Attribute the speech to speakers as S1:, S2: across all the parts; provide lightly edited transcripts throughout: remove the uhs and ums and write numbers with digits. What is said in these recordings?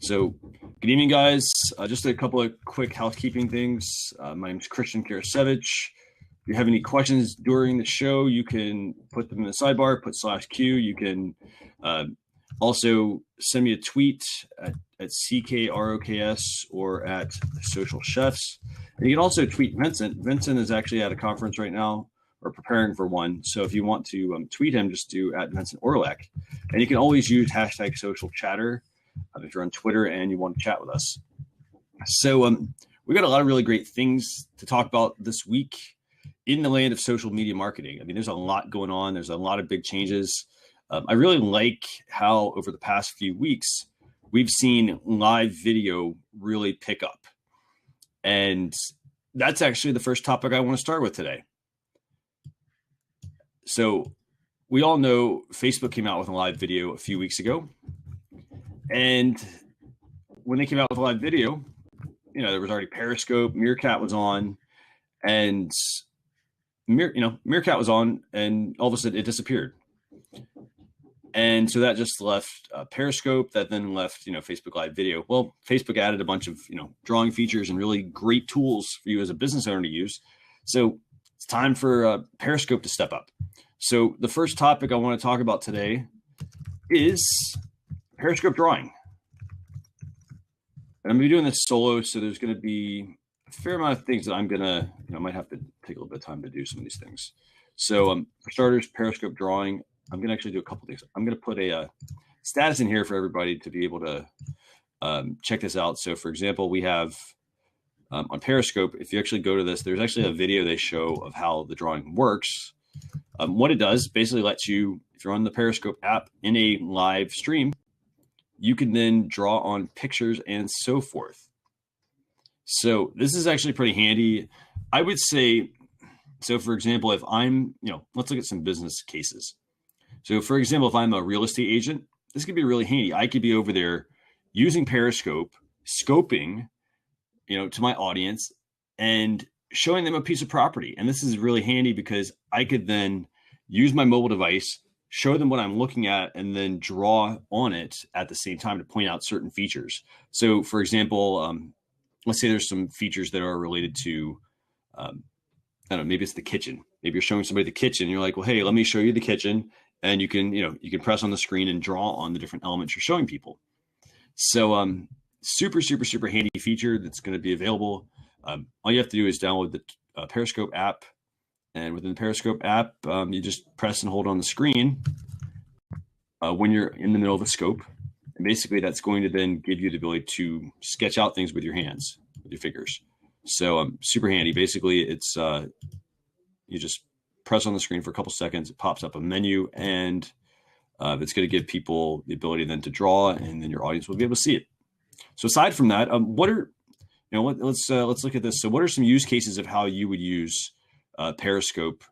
S1: So, good evening, guys. Just a couple of quick housekeeping things. My name is Christian Karasevich. If you have any questions during the show, you can put them in the sidebar, put /Q. You can also send me a tweet at CKROKS or at Social Chefs. And you can also tweet Vincent. Vincent is actually at a conference right now or preparing for one. So if you want to tweet him, just do at Vincent Orlek. And you can always use hashtag social chatter if you're on Twitter and you want to chat with us. So we got a lot of really great things to talk about this week in the land of social media marketing. I mean, there's a lot going on. There's a lot of big changes. I really like how over the past few weeks, we've seen live video really pick up. And that's actually the first topic I want to start with today. So we all know Facebook came out with a live video a few weeks ago. And when they came out with a live video, there was already Periscope, Meerkat was on, and Meerkat was on, and all of a sudden it disappeared. And so that just left Periscope, that then left, Facebook Live Video. Well, Facebook added a bunch of, drawing features and really great tools for you as a business owner to use. So it's time for Periscope to step up. So the first topic I want to talk about today is Periscope drawing. And I'm going to be doing this solo, so there's going to be a fair amount of things that I'm going to, I might have to take a little bit of time to do some of these things. So for starters, Periscope drawing, I'm going to actually do a couple things. I'm going to put a status in here for everybody to be able to check this out. So for example, we have on Periscope, if you actually go to this, there's actually a video they show of how the drawing works. What it does basically lets you, if you're on the Periscope app in a live stream, you can then draw on pictures and so forth. So this is actually pretty handy. I would say, so for example, if I'm, let's look at some business cases. So for example, if I'm a real estate agent, this could be really handy. I could be over there using Periscope, scoping, to my audience and showing them a piece of property. And this is really handy because I could then use my mobile device, show them what I'm looking at, and then draw on it at the same time to point out certain features. So for example, let's say there's some features that are related to, I don't know, maybe it's the kitchen. Maybe you're showing somebody the kitchen. And you're like, well, hey, let me show you the kitchen. And you can, you can press on the screen and draw on the different elements you're showing people. So super, super, super handy feature that's going to be available. All you have to do is download the Periscope app. And within the Periscope app, you just press and hold on the screen when you're in the middle of a scope. And basically that's going to then give you the ability to sketch out things with your hands, with your fingers. So super handy. Basically it's, you just press on the screen for a couple seconds, it pops up a menu, and it's going to give people the ability then to draw, and then your audience will be able to see it. So aside from that, what are, let's look at this. So what are some use cases of how you would use Periscope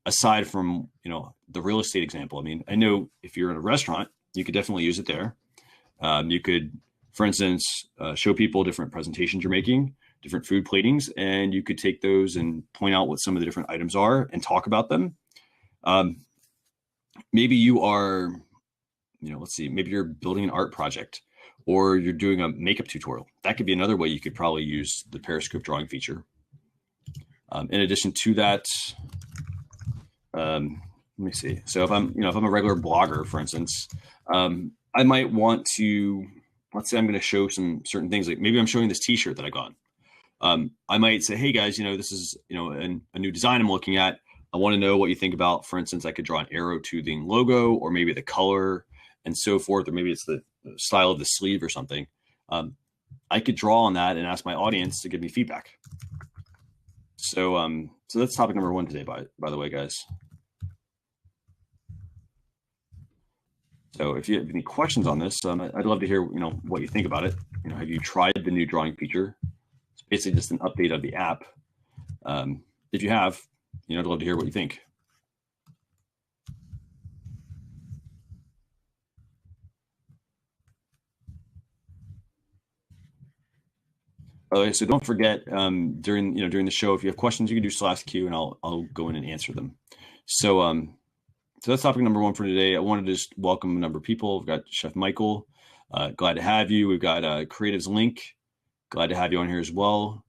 S1: aside from, the real estate example? I mean, I know if you're in a restaurant, you could definitely use it there. You could, for instance, show people different presentations you're making, different food platings, and you could take those and point out what some of the different items are and talk about them. Maybe you are, let's see, maybe you're building an art project or you're doing a makeup tutorial. That could be another way you could probably use the Periscope drawing feature. In addition to that, let me see. So if I'm a regular blogger, for instance, I might want to, let's say I'm going to show some certain things. Like maybe I'm showing this t-shirt that I got. I might say, hey guys, this is, a new design I'm looking at. I want to know what you think about, for instance, I could draw an arrow to the logo, or maybe the color and so forth, or maybe it's the style of the sleeve or something. I could draw on that and ask my audience to give me feedback. So, so that's topic number one today, by the way, guys. So if you have any questions on this, I'd love to hear, what you think about it. Have you tried the new drawing feature? It's basically just an update of the app. If you have, I'd love to hear what you think. Okay, so don't forget during the show, if you have questions, you can do /Q and I'll go in and answer them. So so that's topic number one for today. I wanted to just welcome a number of people. We've got Chef Michael, Glad to have you. We've got Creative's Link. Glad to have you on here as well.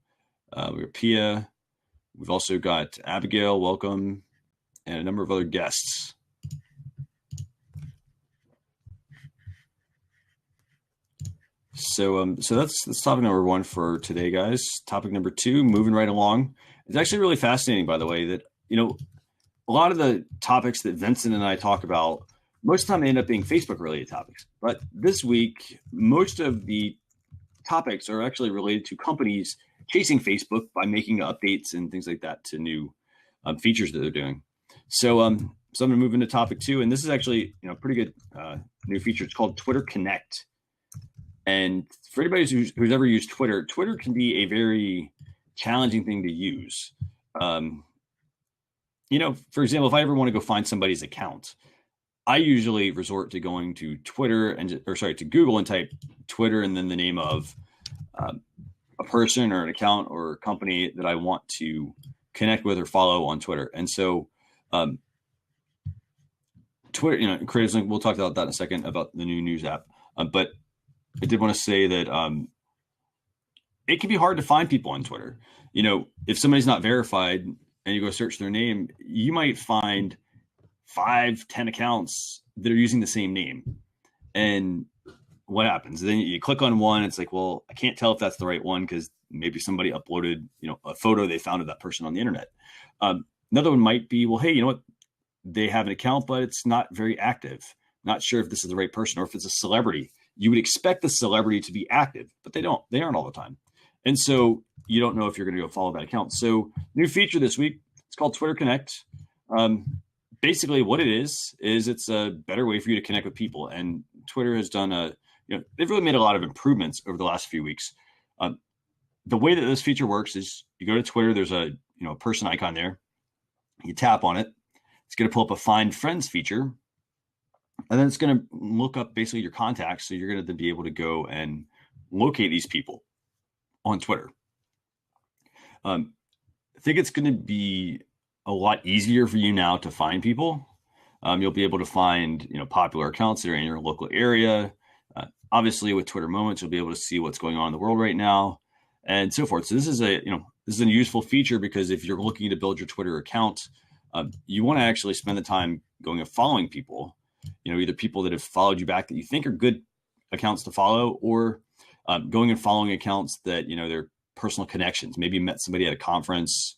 S1: We have Pia. We've also got Abigail, welcome, and a number of other guests. So that's topic number one for today, guys. Topic number two, moving right along. It's actually really fascinating, by the way, that, a lot of the topics that Vincent and I talk about, most of the time they end up being Facebook related topics. But this week, most of the topics are actually related to companies chasing Facebook by making updates and things like that to new features that they're doing. So I'm going to move into topic two, and this is actually pretty good new feature. It's called Twitter Connect. And for anybody who's ever used Twitter, Twitter can be a very challenging thing to use. For example, if I ever want to go find somebody's account, I usually resort to going to to Google and type Twitter and then the name of a person or an account or a company that I want to connect with or follow on Twitter. And so Twitter, Creative's Link, we'll talk about that in a second about the new news app. But I did want to say that it can be hard to find people on Twitter. If somebody's not verified and you go search their name, you might find 5-10 accounts that are using the same name. And what happens? Then you click on one. It's like, well, I can't tell if that's the right one because maybe somebody uploaded, a photo they found of that person on the internet. Another one might be, well, hey, you know what? They have an account, but it's not very active. Not sure if this is the right person or if it's a celebrity. You would expect the celebrity to be active, but they aren't all the time. And so you don't know if you're going to go follow that account. So new feature this week, it's called Twitter Connect. Basically what it is it's a better way for you to connect with people. And Twitter has done they've really made a lot of improvements over the last few weeks. The way that this feature works is you go to Twitter, there's a person icon there. You tap on it. It's going to pull up a Find Friends feature. And then it's going to look up basically your contacts. So you're going to be able to go and locate these people on Twitter. I think it's going to be a lot easier for you now to find people. You'll be able to find, popular accounts that are in your local area. Obviously with Twitter Moments, you'll be able to see what's going on in the world right now and so forth. So this is a useful feature because if you're looking to build your Twitter account, you want to actually spend the time going and following people. Either people that have followed you back that you think are good accounts to follow, or going and following accounts that, they're personal connections. Maybe you met somebody at a conference,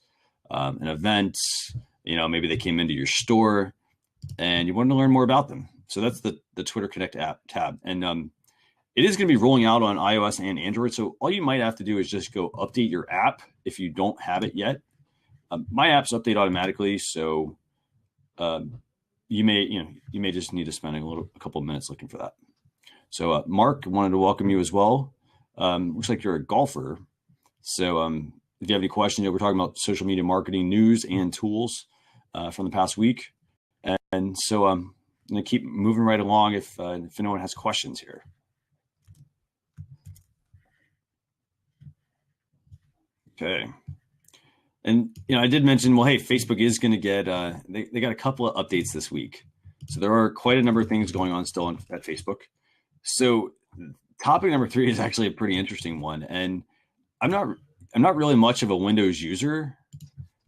S1: an event, maybe they came into your store and you wanted to learn more about them. So that's the Twitter Connect app tab. And it is going to be rolling out on iOS and Android. So all you might have to do is just go update your app if you don't have it yet. My apps update automatically. So you may just need to spend a couple of minutes looking for that. So Mark, wanted to welcome you as well. Looks like you're a golfer. So if you have any questions, we're talking about social media marketing news and tools from the past week. And so I'm going to keep moving right along if anyone has questions here. Okay. And, I did mention, well, hey, Facebook is going to get, they got a couple of updates this week. So there are quite a number of things going on still at Facebook. So topic number 3 is actually a pretty interesting one. And I'm not really much of a Windows user.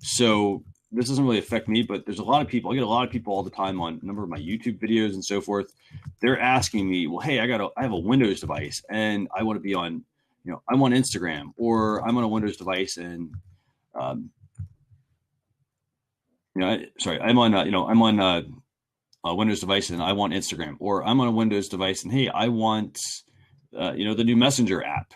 S1: So this doesn't really affect me, but there's a lot of people, I get a lot of people all the time on a number of my YouTube videos and so forth. They're asking me, well, hey, I have a Windows device and I want to be on, I'm on Instagram, or I'm on a Windows device and, I'm on, I'm on a Windows device and I want Instagram, or I'm on a Windows device and, hey, I want, the new Messenger app.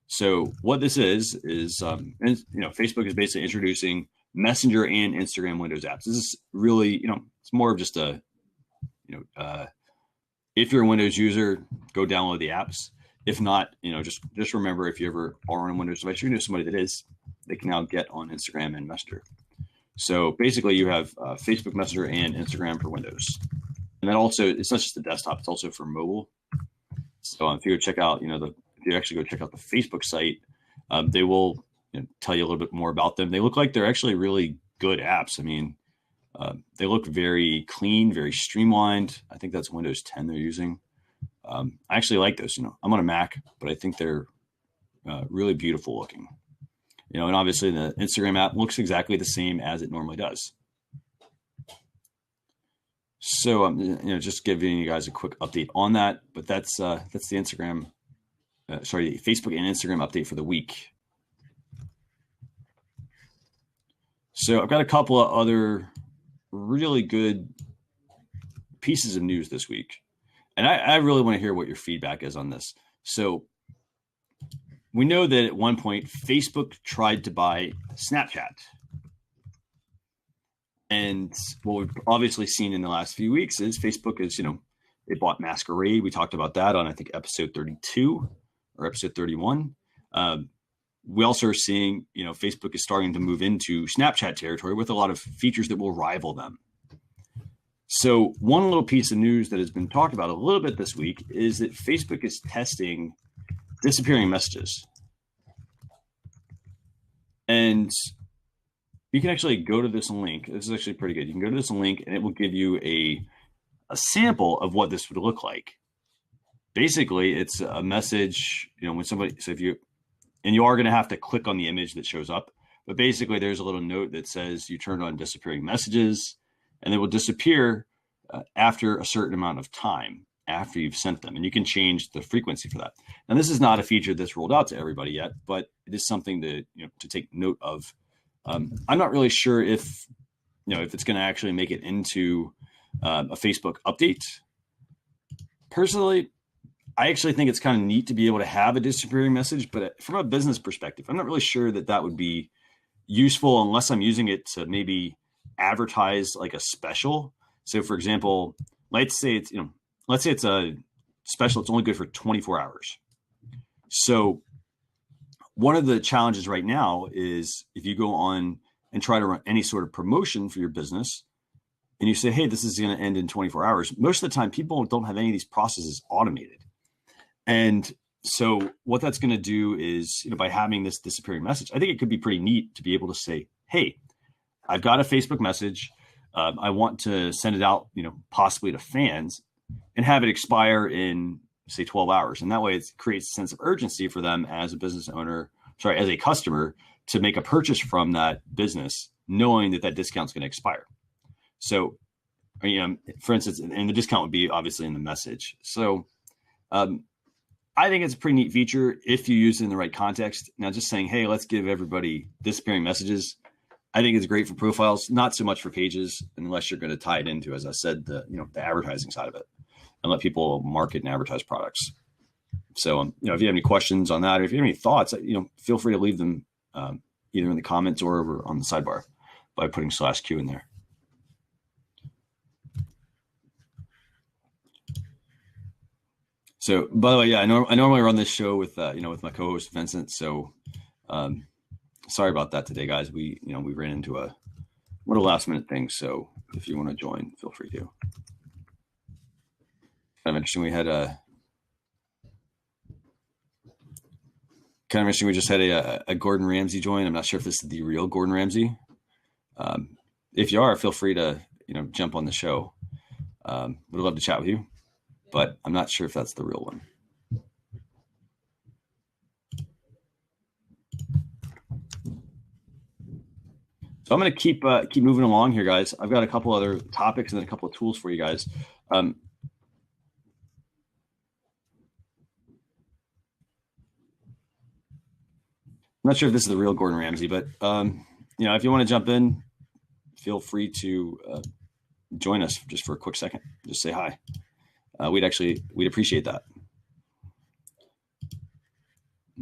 S1: So what this is, Facebook is basically introducing Messenger and Instagram Windows apps. This is really, it's more of just if you're a Windows user, go download the apps. If not, just remember, if you ever are on a Windows device, you know somebody that is, they can now get on Instagram and Messenger. So basically you have Facebook Messenger and Instagram for Windows. And then also, it's not just the desktop, it's also for mobile. So if you go check out, if you actually go check out the Facebook site, they will tell you a little bit more about them. They look like they're actually really good apps. I mean, they look very clean, very streamlined. I think that's Windows 10 they're using. I actually like those. I'm on a Mac, but I think they're really beautiful looking. And obviously the Instagram app looks exactly the same as it normally does. So just giving you guys a quick update on that. But that's the Instagram, the Facebook and Instagram update for the week. So I've got a couple of other really good pieces of news this week. And I really want to hear what your feedback is on this. So we know that at one point, Facebook tried to buy Snapchat. And what we've obviously seen in the last few weeks is Facebook is, it bought Masquerade. We talked about that on, I think, episode 32 or episode 31. We also are seeing, Facebook is starting to move into Snapchat territory with a lot of features that will rival them. So one little piece of news that has been talked about a little bit this week is that Facebook is testing disappearing messages. And you can actually go to this link. This is actually pretty good. You can go to this link and it will give you a sample of what this would look like. Basically, it's a message, when somebody, so you are going to have to click on the image that shows up, but basically there's a little note that says you turned on disappearing messages and they will disappear after a certain amount of time after you've sent them. And you can change the frequency for that. Now, this is not a feature that's rolled out to everybody yet, but it is something to take note of. I'm not really sure if it's going to actually make it into a Facebook update. Personally, I actually think it's kind of neat to be able to have a disappearing message, but from a business perspective, I'm not really sure that would be useful unless I'm using it to maybe advertise like a special. So, for example, let's say it's a special. It's only good for 24 hours. So one of the challenges right now is if you go on and try to run any sort of promotion for your business and you say, hey, this is going to end in 24 hours. Most of the time, people don't have any of these processes automated. And so what that's going to do is, by having this disappearing message, I think it could be pretty neat to be able to say, hey, I've got a Facebook message. I want to send it out, possibly to fans and have it expire in, say, 12 hours. And that way it creates a sense of urgency for them as a business owner, as a customer, to make a purchase from that business, knowing that discount's going to expire. So, for instance, and the discount would be obviously in the message. So I think it's a pretty neat feature if you use it in the right context. Now, just saying, hey, let's give everybody disappearing messages, I think it's great for profiles, not so much for pages, unless you're going to tie it into, as I said, the advertising side of it, and let people market and advertise products. So, if you have any questions on that, or if you have any thoughts, feel free to leave them either in the comments or over on the sidebar by putting /Q in there. So, by the way, I normally run this show with with my co-host Vincent. So, sorry about that today, guys. We ran into a little last minute thing. So, if you want to join, feel free to. Kind of interesting. We had we just had a Gordon Ramsay join. I'm not sure if this is the real Gordon Ramsay. If you are, feel free to jump on the show. Would love to chat with you, but I'm not sure if that's the real one. So I'm going to keep moving along here, guys. I've got a couple other topics and then a couple of tools for you guys. I'm not sure if this is the real Gordon Ramsay, but if you want to jump in, feel free to join us just for a quick second. Just say hi. We'd appreciate that.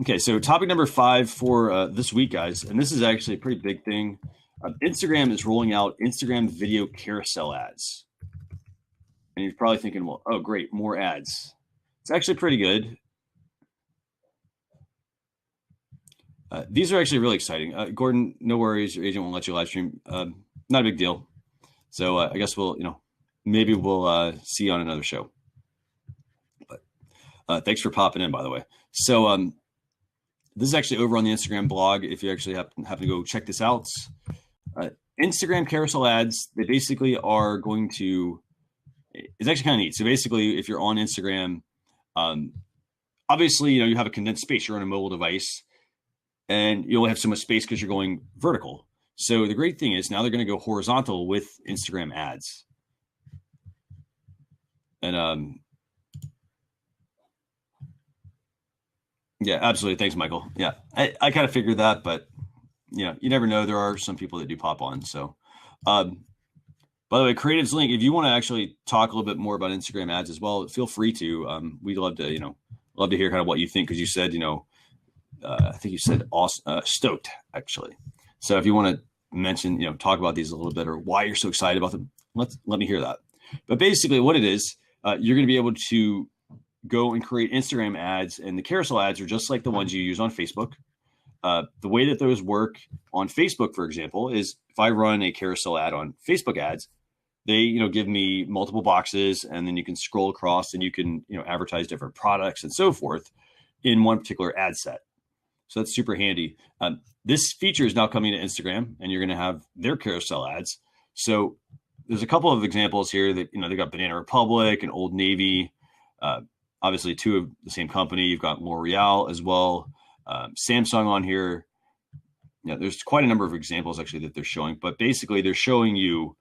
S1: Okay, so topic number 5 for this week, guys, and this is actually a pretty big thing. Instagram is rolling out Instagram video carousel ads. And you're probably thinking, well, oh, great, more ads. It's actually pretty good. These are actually really exciting. Gordon, no worries. Your agent won't let you live stream. Not a big deal. So I guess maybe we'll see you on another show. But thanks for popping in, by the way. So this is actually over on the Instagram blog. If you actually happen to go check this out. Instagram carousel ads, they basically are going to, it's actually kind of neat. So basically, if you're on Instagram, Um, Obviously, you have a condensed space. You're on a mobile device, and you only have so much space because you're going vertical. So the great thing is now they're going to go horizontal with Instagram ads. And yeah, absolutely. Thanks, Michael. Yeah, I kind of figured that, but you never know. There are some people that do pop on. So, by the way, Creative's link, if you want to actually talk a little bit more about Instagram ads as well, feel free to. We'd love to, love to hear kind of what you think, because you said, I think you said awesome, stoked, actually. So if you want to mention, talk about these a little bit, or why you're so excited about them, let me hear that. But basically what it is, you're going to be able to go and create Instagram ads, and the carousel ads are just like the ones you use on Facebook. The way that those work on Facebook, for example, is if I run a carousel ad on Facebook ads, they, give me multiple boxes, and then you can scroll across and you can, advertise different products and so forth in one particular ad set. So that's super handy. This feature is now coming to Instagram, and you're going to have their carousel ads. So there's a couple of examples here that, they got Banana Republic and Old Navy, obviously two of the same company. You've got L'Oreal as well, Samsung on here. There's quite a number of examples actually that they're showing, but basically they're showing you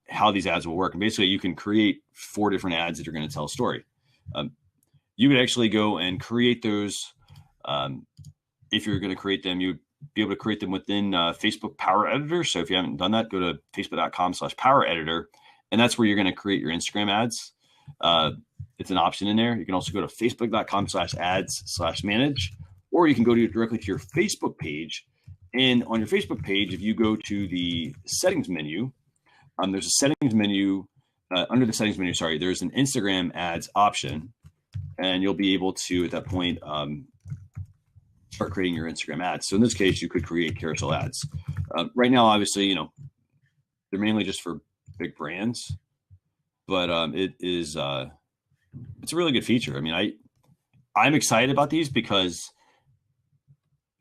S1: how these ads will work. And basically you can create 4 different ads that are going to tell a story. You would actually go and create those. If you're going to create them, you'd be able to create them within Facebook Power Editor. So if you haven't done that, go to facebook.com/Power Editor, and that's where you're going to create your Instagram ads. It's an option in there. You can also go to facebook.com/ads/manage, or you can go directly to your Facebook page. And on your Facebook page, if you go to the settings menu, there's a settings menu. Under the settings menu, there's an Instagram ads option, and you'll be able to, at that point, start creating your Instagram ads. So in this case, you could create carousel ads. Right now, obviously, they're mainly just for big brands, but it's a really good feature. I mean, I'm excited about these because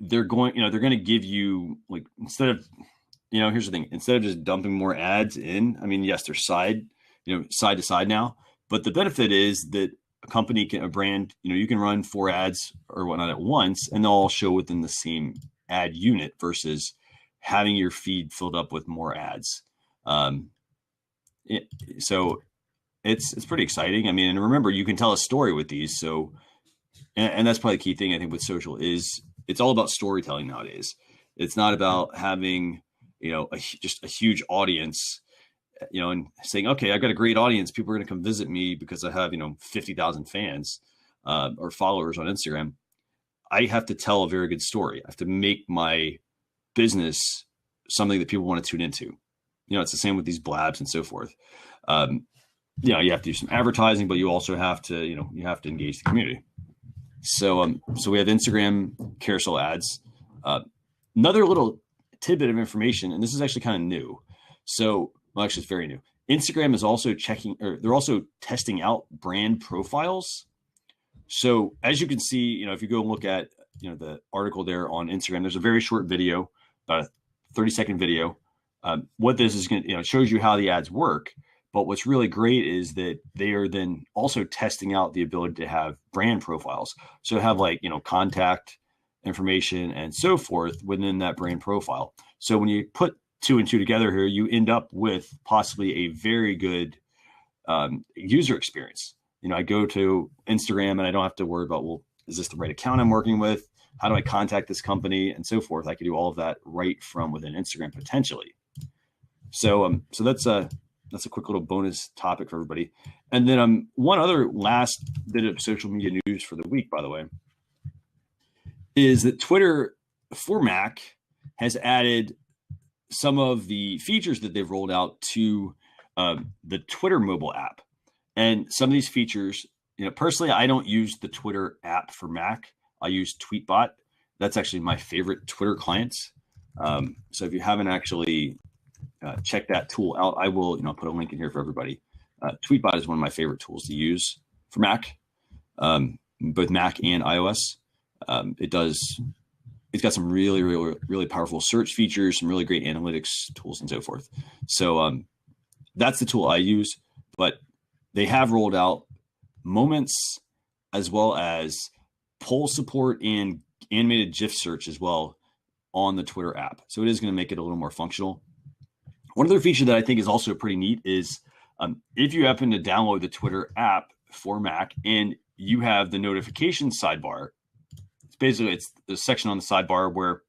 S1: they're going to give you, like, instead of, here's the thing, instead of just dumping more ads in, I mean, yes, they're side to side now, but the benefit is that a brand, you can run 4 ads or whatnot at once, and they'll all show within the same ad unit versus having your feed filled up with more ads. So it's pretty exciting. I mean, and remember, you can tell a story with these. So, and that's probably the key thing I think with social is it's all about storytelling nowadays. It's not about having, just a huge audience, and saying, okay, I've got a great audience. People are going to come visit me because I have, 50,000 fans or followers on Instagram. I have to tell a very good story. I have to make my business something that people want to tune into. It's the same with these blabs and so forth. You have to do some advertising, but you also have to, you have to engage the community. So we have Instagram carousel ads. Another little tidbit of information, and this is actually kind of new. So, well, actually, it's very new. Instagram is also they're also testing out brand profiles. So as you can see, if you go and look at, the article there on Instagram, there's a very short video, about a 30-second video. What this is going to, it shows you how the ads work. But what's really great is that they are then also testing out the ability to have brand profiles. So have contact information and so forth within that brand profile. So when you put 2 and 2 together here, you end up with possibly a very good user experience. I go to Instagram and I don't have to worry about, well, is this the right account I'm working with? How do I contact this company and so forth? I can do all of that right from within Instagram potentially. So that's a quick little bonus topic for everybody. And then one other last bit of social media news for the week, by the way, is that Twitter for Mac has added some of the features that they've rolled out to the Twitter mobile app. And some of these features, personally, I don't use the Twitter app for Mac. I use Tweetbot. That's actually my favorite Twitter client. So if you haven't actually checked that tool out, I will, put a link in here for everybody. Tweetbot is one of my favorite tools to use for Mac, both Mac and iOS. It's got some really, really, really powerful search features, some really great analytics tools and so forth. So that's the tool I use, but they have rolled out Moments as well as poll support and animated GIF search as well on the Twitter app. So it is going to make it a little more functional. One other feature that I think is also pretty neat is if you happen to download the Twitter app for Mac and you have the notifications sidebar, it's the section on the sidebar where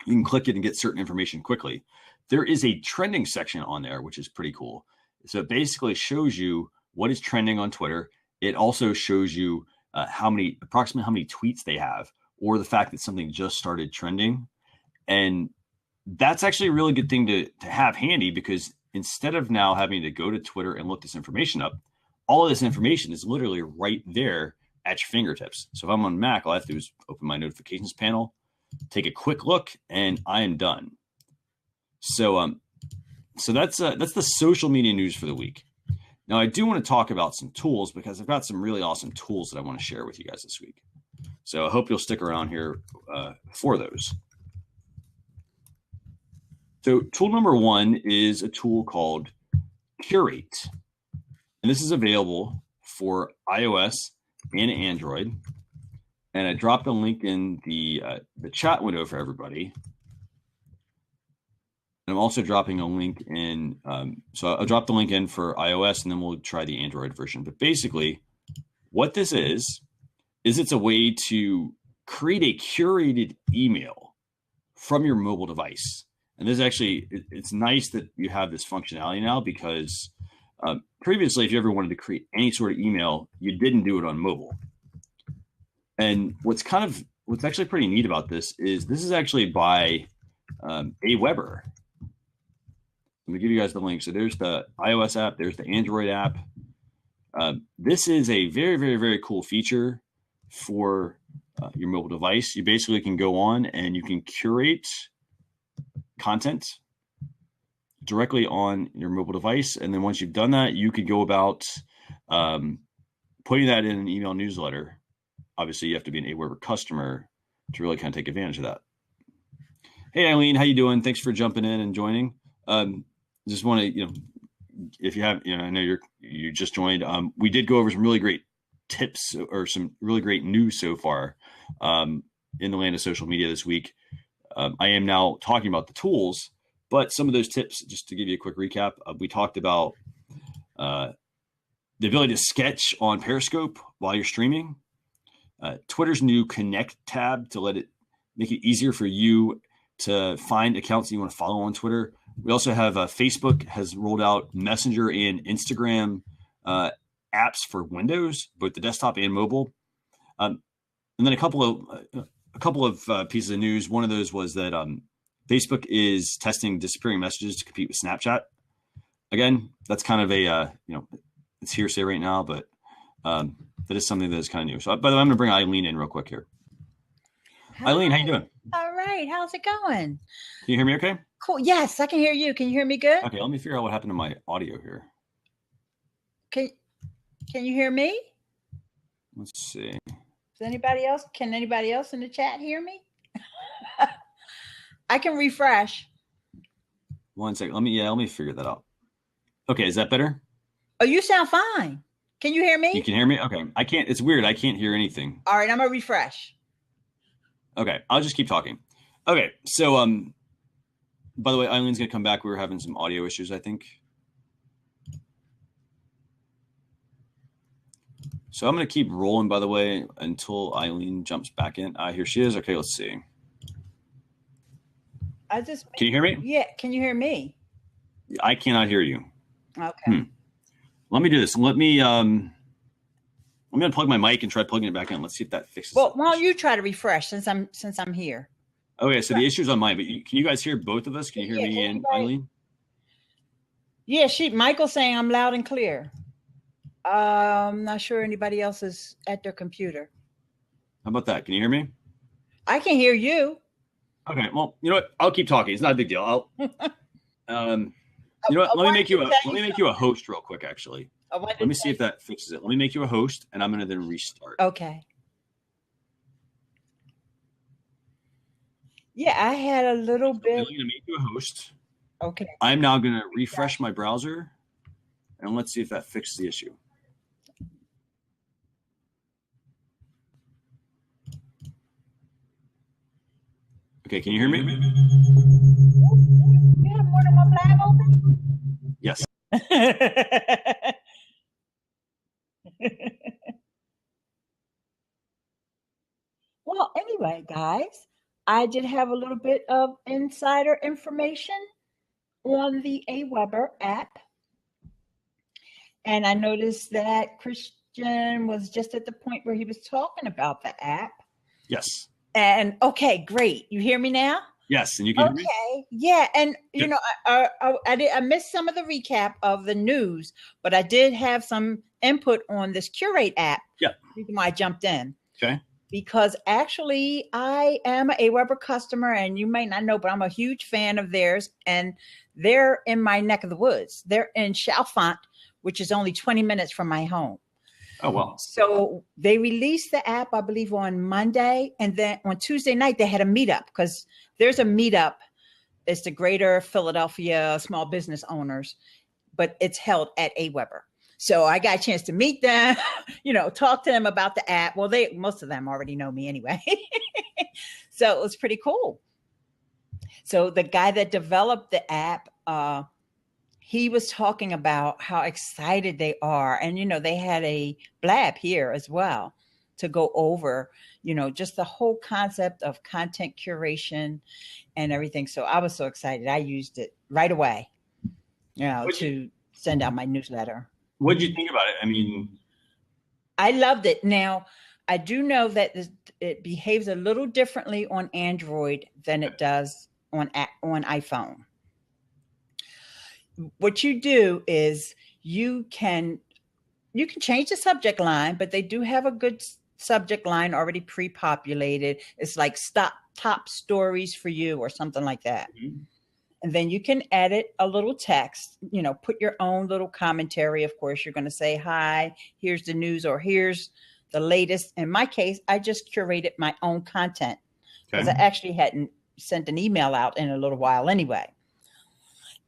S1: you can click it and get certain information quickly. There is a trending section on there, which is pretty cool. So it basically shows you what is trending on Twitter. It also shows you approximately how many tweets they have, or the fact that something just started trending. And that's actually a really good thing to have handy, because instead of now having to go to Twitter and look this information up, all of this information is literally right there at your fingertips. So if I'm on Mac, all I have to do is open my notifications panel, take a quick look, and I am done. So that's the social media news for the week. Now, I do want to talk about some tools, because I've got some really awesome tools that I want to share with you guys this week. So I hope you'll stick around here for those. So tool number one is a tool called Curate. And this is available for iOS and Android. And I dropped a link in the chat window for everybody. And I'm also dropping a link in. So I'll drop the link in for iOS, and then we'll try the Android version. But basically, what this is it's a way to create a curated email from your mobile device. And this is actually, it's nice that you have this functionality now, because previously, if you ever wanted to create any sort of email, you didn't do it on mobile. And what's actually pretty neat about this is actually by Aweber. Let me give you guys the link. So there's the iOS app, there's the Android app. This is a very, very, very cool feature for your mobile device. You basically can go on and you can curate content directly on your mobile device. And then once you've done that, you could go about putting that in an email newsletter. Obviously, you have to be an Aweber customer to really kind of take advantage of that. Hey, Eileen, how you doing? Thanks for jumping in and joining. Just want to, if you have, I know you just joined. We did go over some really great tips or some really great news so far in the land of social media this week. I am now talking about the tools, but some of those tips, just to give you a quick recap, we talked about the ability to sketch on Periscope while you're streaming, Twitter's new Connect tab to make it easier for you to find accounts that you want to follow on Twitter. We also have Facebook has rolled out Messenger and Instagram apps for Windows, both the desktop and mobile. And then a couple of pieces of news. One of those was that Facebook is testing disappearing messages to compete with Snapchat. Again, that's kind of a it's hearsay right now, but that is something that is kind of new. So, by the way, I'm going to bring Eileen in real quick here. Hi. Eileen, how you doing?
S2: All right. How's it going?
S1: Can you hear me okay?
S2: Cool. Yes, I can hear you. Can you hear me good?
S1: Okay, let me figure out what happened to my audio here.
S2: Can you hear me?
S1: Let's see.
S2: Can anybody else in the chat hear me? I can refresh.
S1: One second. Let me figure that out. Okay, is that better?
S2: Oh, you sound fine. Can you hear me?
S1: You can hear me? Okay. I can't. It's weird. I can't hear anything.
S2: All right, I'm gonna refresh.
S1: Okay, I'll just keep talking. Okay, so by the way, Eileen's gonna come back. We were having some audio issues, I think. So I'm gonna keep rolling, by the way, until Eileen jumps back in. Here she is. Okay, let's see. Can you hear me?
S2: Yeah, can you hear me?
S1: I cannot hear you.
S2: Okay.
S1: Let me do this. Let me I'm gonna plug my mic and try plugging it back in. Let's see if that fixes it.
S2: Well, why don't you try to refresh since I'm here?
S1: Okay, so the issue's on mine, but can you guys hear both of us? Can you hear me and Eileen?
S2: Yeah, Michael's saying I'm loud and clear. I'm not sure anybody else is at their computer.
S1: How about that? Can you hear me?
S2: I can hear you.
S1: Okay, well, you know what? I'll keep talking. It's not a big deal. You know what? Let me make you a host real quick, actually. Let me see if that fixes it. Let me make you a host, and I'm going to then restart.
S2: Okay. Yeah, I had a little bit.
S1: I'm going to make you a host.
S2: Okay.
S1: I'm now going to refresh my browser, and let's see if that fixes the issue. Okay, can you hear me?
S2: You have more than one flag open?
S1: Yes.
S2: Well, anyway, guys, I did have a little bit of insider information on the Aweber app. And I noticed that Christian was just at the point where he was talking about the app.
S1: Yes.
S2: And okay, great. You hear me now?
S1: Yes, and you can hear me?
S2: Okay, yeah, and you know, I missed some of the recap of the news, but I did have some input on this Curate app.
S1: Yeah.
S2: Reason why I jumped in.
S1: Okay.
S2: Because actually, I am an Aweber customer, and you may not know, but I'm a huge fan of theirs, and they're in my neck of the woods. They're in Chalfont, which is only 20 minutes from my home.
S1: Oh, well.
S2: So they released the app, I believe, on Monday. And then on Tuesday night, they had a meetup because there's a meetup. It's the Greater Philadelphia Small Business Owners, but it's held at Aweber. So I got a chance to meet them, you know, talk to them about the app. Well, most of them already know me anyway. So it was pretty cool. So the guy that developed the app, he was talking about how excited they are. And, you know, they had a blab here as well to go over, you know, just the whole concept of content curation and everything. So I was so excited. I used it right away, you know, to send out my newsletter.
S1: What did you think about it? I mean,
S2: I loved it. Now, I do know that it behaves a little differently on Android than it does on iPhone. What you do is you can change the subject line, but they do have a good subject line already pre-populated. It's like top stories for you or something like that. Mm-hmm. And then you can edit a little text, you know, put your own little commentary. Of course, you're going to say, hi, here's the news, or here's the latest. In my case, I just curated my own content because I actually hadn't sent an email out in a little while anyway.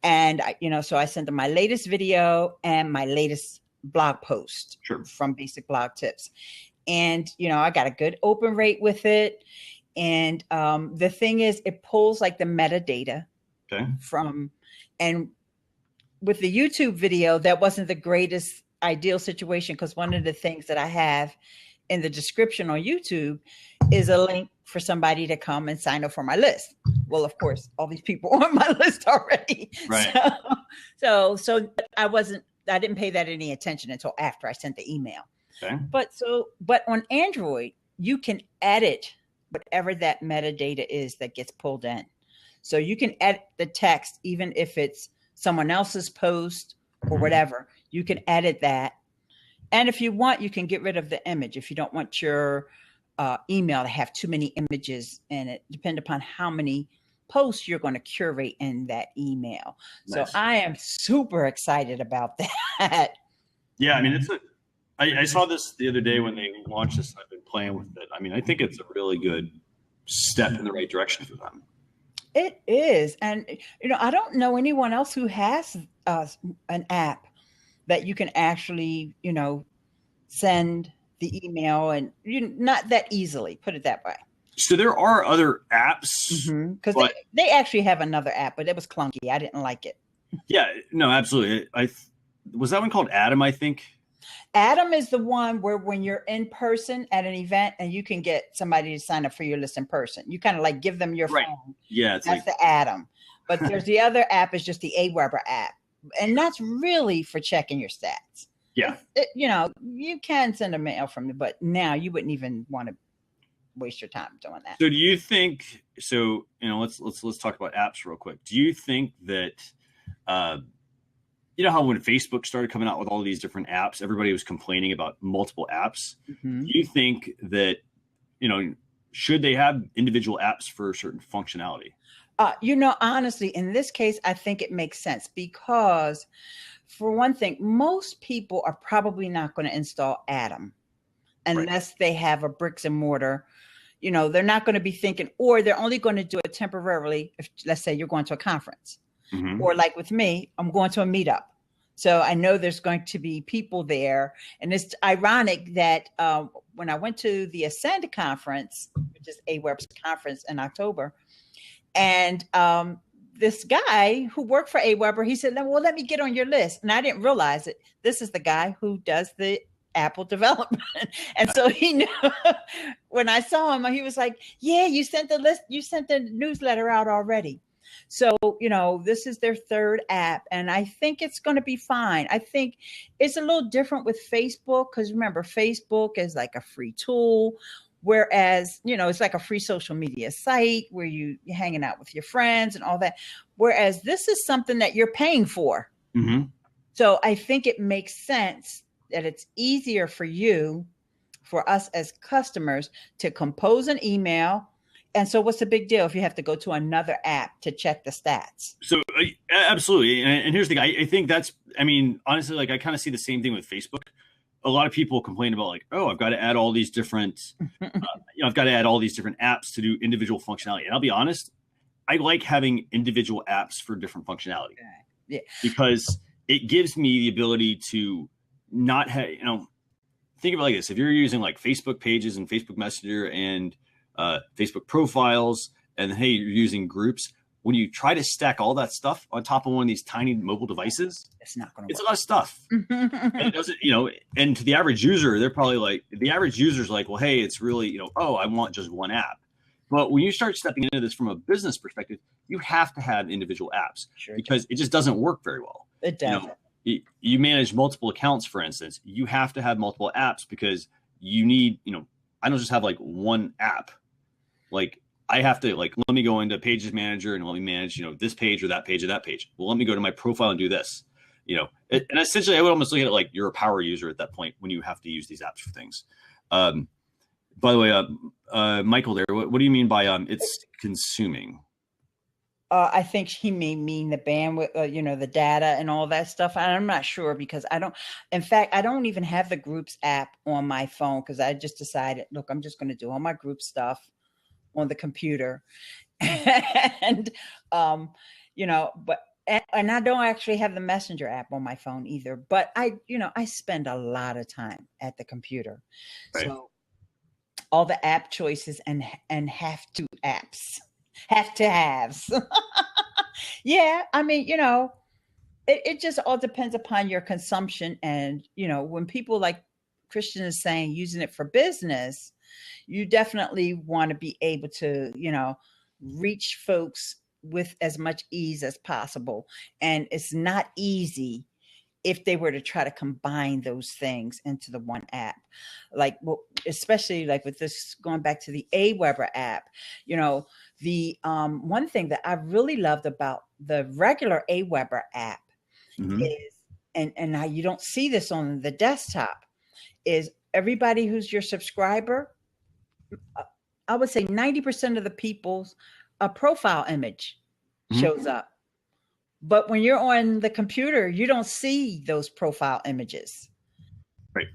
S2: And, so I sent them my latest video and my latest blog post from Basic Blog Tips. And, I got a good open rate with it. And the thing is, it pulls like the metadata from, and with the YouTube video, that wasn't the greatest ideal situation because one of the things that I have in the description on YouTube is a link for somebody to come and sign up for my list. Well, of course, all these people are on my list already.
S1: Right.
S2: So I didn't pay that any attention until after I sent the email.
S1: Okay.
S2: But on Android, you can edit whatever that metadata is that gets pulled in. So you can edit the text, even if it's someone else's post or whatever, you can edit that. And if you want, you can get rid of the image if you don't want your email to have too many images in it, depending upon how many posts you're going to curate in that email. Nice. So I am super excited about that.
S1: Yeah, I mean, I saw this the other day when they launched this. I've been playing with it. I mean, I think it's a really good step in the right direction for them.
S2: It is. And, I don't know anyone else who has an app that you can actually, send the email and not that easily, put it that way.
S1: So there are other apps.
S2: Because they actually have another app, but it was clunky. I didn't like it.
S1: Yeah, no, absolutely. Was that one called Atom, I think?
S2: Atom is the one where when you're in person at an event and you can get somebody to sign up for your list in person, you kind of like give them your phone.
S1: Yeah,
S2: that's the Atom. But there's the other app is just the Aweber app, and that's really for checking your stats.
S1: Yeah,
S2: you can send a mail from me, but now you wouldn't even want to waste your time doing that.
S1: So do you think? So let's talk about apps real quick. Do you think that? You know how when Facebook started coming out with all these different apps, everybody was complaining about multiple apps. Do you think that, should they have individual apps for certain functionality?
S2: Honestly, in this case, I think it makes sense because for one thing, most people are probably not going to install Atom unless they have a bricks and mortar. They're not going to be thinking, or they're only going to do it temporarily. If let's say you're going to a conference. Or like with me, I'm going to a meetup. So I know there's going to be people there. And it's ironic that when I went to the Ascend conference, which is Aweber's conference in October. And this guy who worked for Aweber, he said, well, let me get on your list. And I didn't realize it. This is the guy who does the Apple development. And so he knew when I saw him, he was like, yeah, you sent the list, you sent the newsletter out already. So, this is their third app, and I think it's going to be fine. I think it's a little different with Facebook because remember, Facebook is like a free tool, whereas, it's like a free social media site where you're hanging out with your friends and all that. Whereas this is something that you're paying for.
S1: Mm-hmm.
S2: So I think it makes sense that it's easier for us as customers to compose an email. And so what's the big deal if you have to go to another app to check the stats?
S1: So absolutely. And here's the thing. I think honestly, like I kind of see the same thing with Facebook. A lot of people complain about like, oh, I've got to add all these different, I've got to add all these different apps to do individual functionality. And I'll be honest, I like having individual apps for different functionality.
S2: Yeah.
S1: Because it gives me the ability to not have, think of it like this. If you're using like Facebook pages and Facebook Messenger and Facebook profiles, and then, hey, you're using groups. When you try to stack all that stuff on top of one of these tiny mobile devices,
S2: it's not going to work.
S1: It's a lot of stuff. And it doesn't, and to the average user, they're probably like, the average user's like, well, hey, it's really, oh, I want just one app. But when you start stepping into this from a business perspective, you have to have individual apps because it just doesn't work very well.
S2: It doesn't.
S1: You manage multiple accounts, for instance. You have to have multiple apps because you need, I don't just have like one app. Like I have to let me go into Pages Manager and let me manage, this page or that page or that page. Well, let me go to my profile and do this, and essentially I would almost look at it like you're a power user at that point when you have to use these apps for things. By the way, Michael there, what do you mean by it's consuming?
S2: I think he may mean the bandwidth, the data and all that stuff. And I'm not sure because I don't even have the groups app on my phone because I just decided, look, I'm just going to do all my group stuff on the computer. And, and I don't actually have the Messenger app on my phone either, but I spend a lot of time at the computer. Right. So all the app choices and have to apps. Have to haves. Yeah, it just all depends upon your consumption. And, when people like Christian is saying using it for business, you definitely want to be able to, reach folks with as much ease as possible. And it's not easy if they were to try to combine those things into the one app, especially like with this, going back to the Aweber app, the one thing that I really loved about the regular Aweber app is, and now you don't see this on the desktop, is everybody who's your subscriber, I would say 90% of the people's profile image shows up. But when you're on the computer, you don't see those profile images.
S1: Right.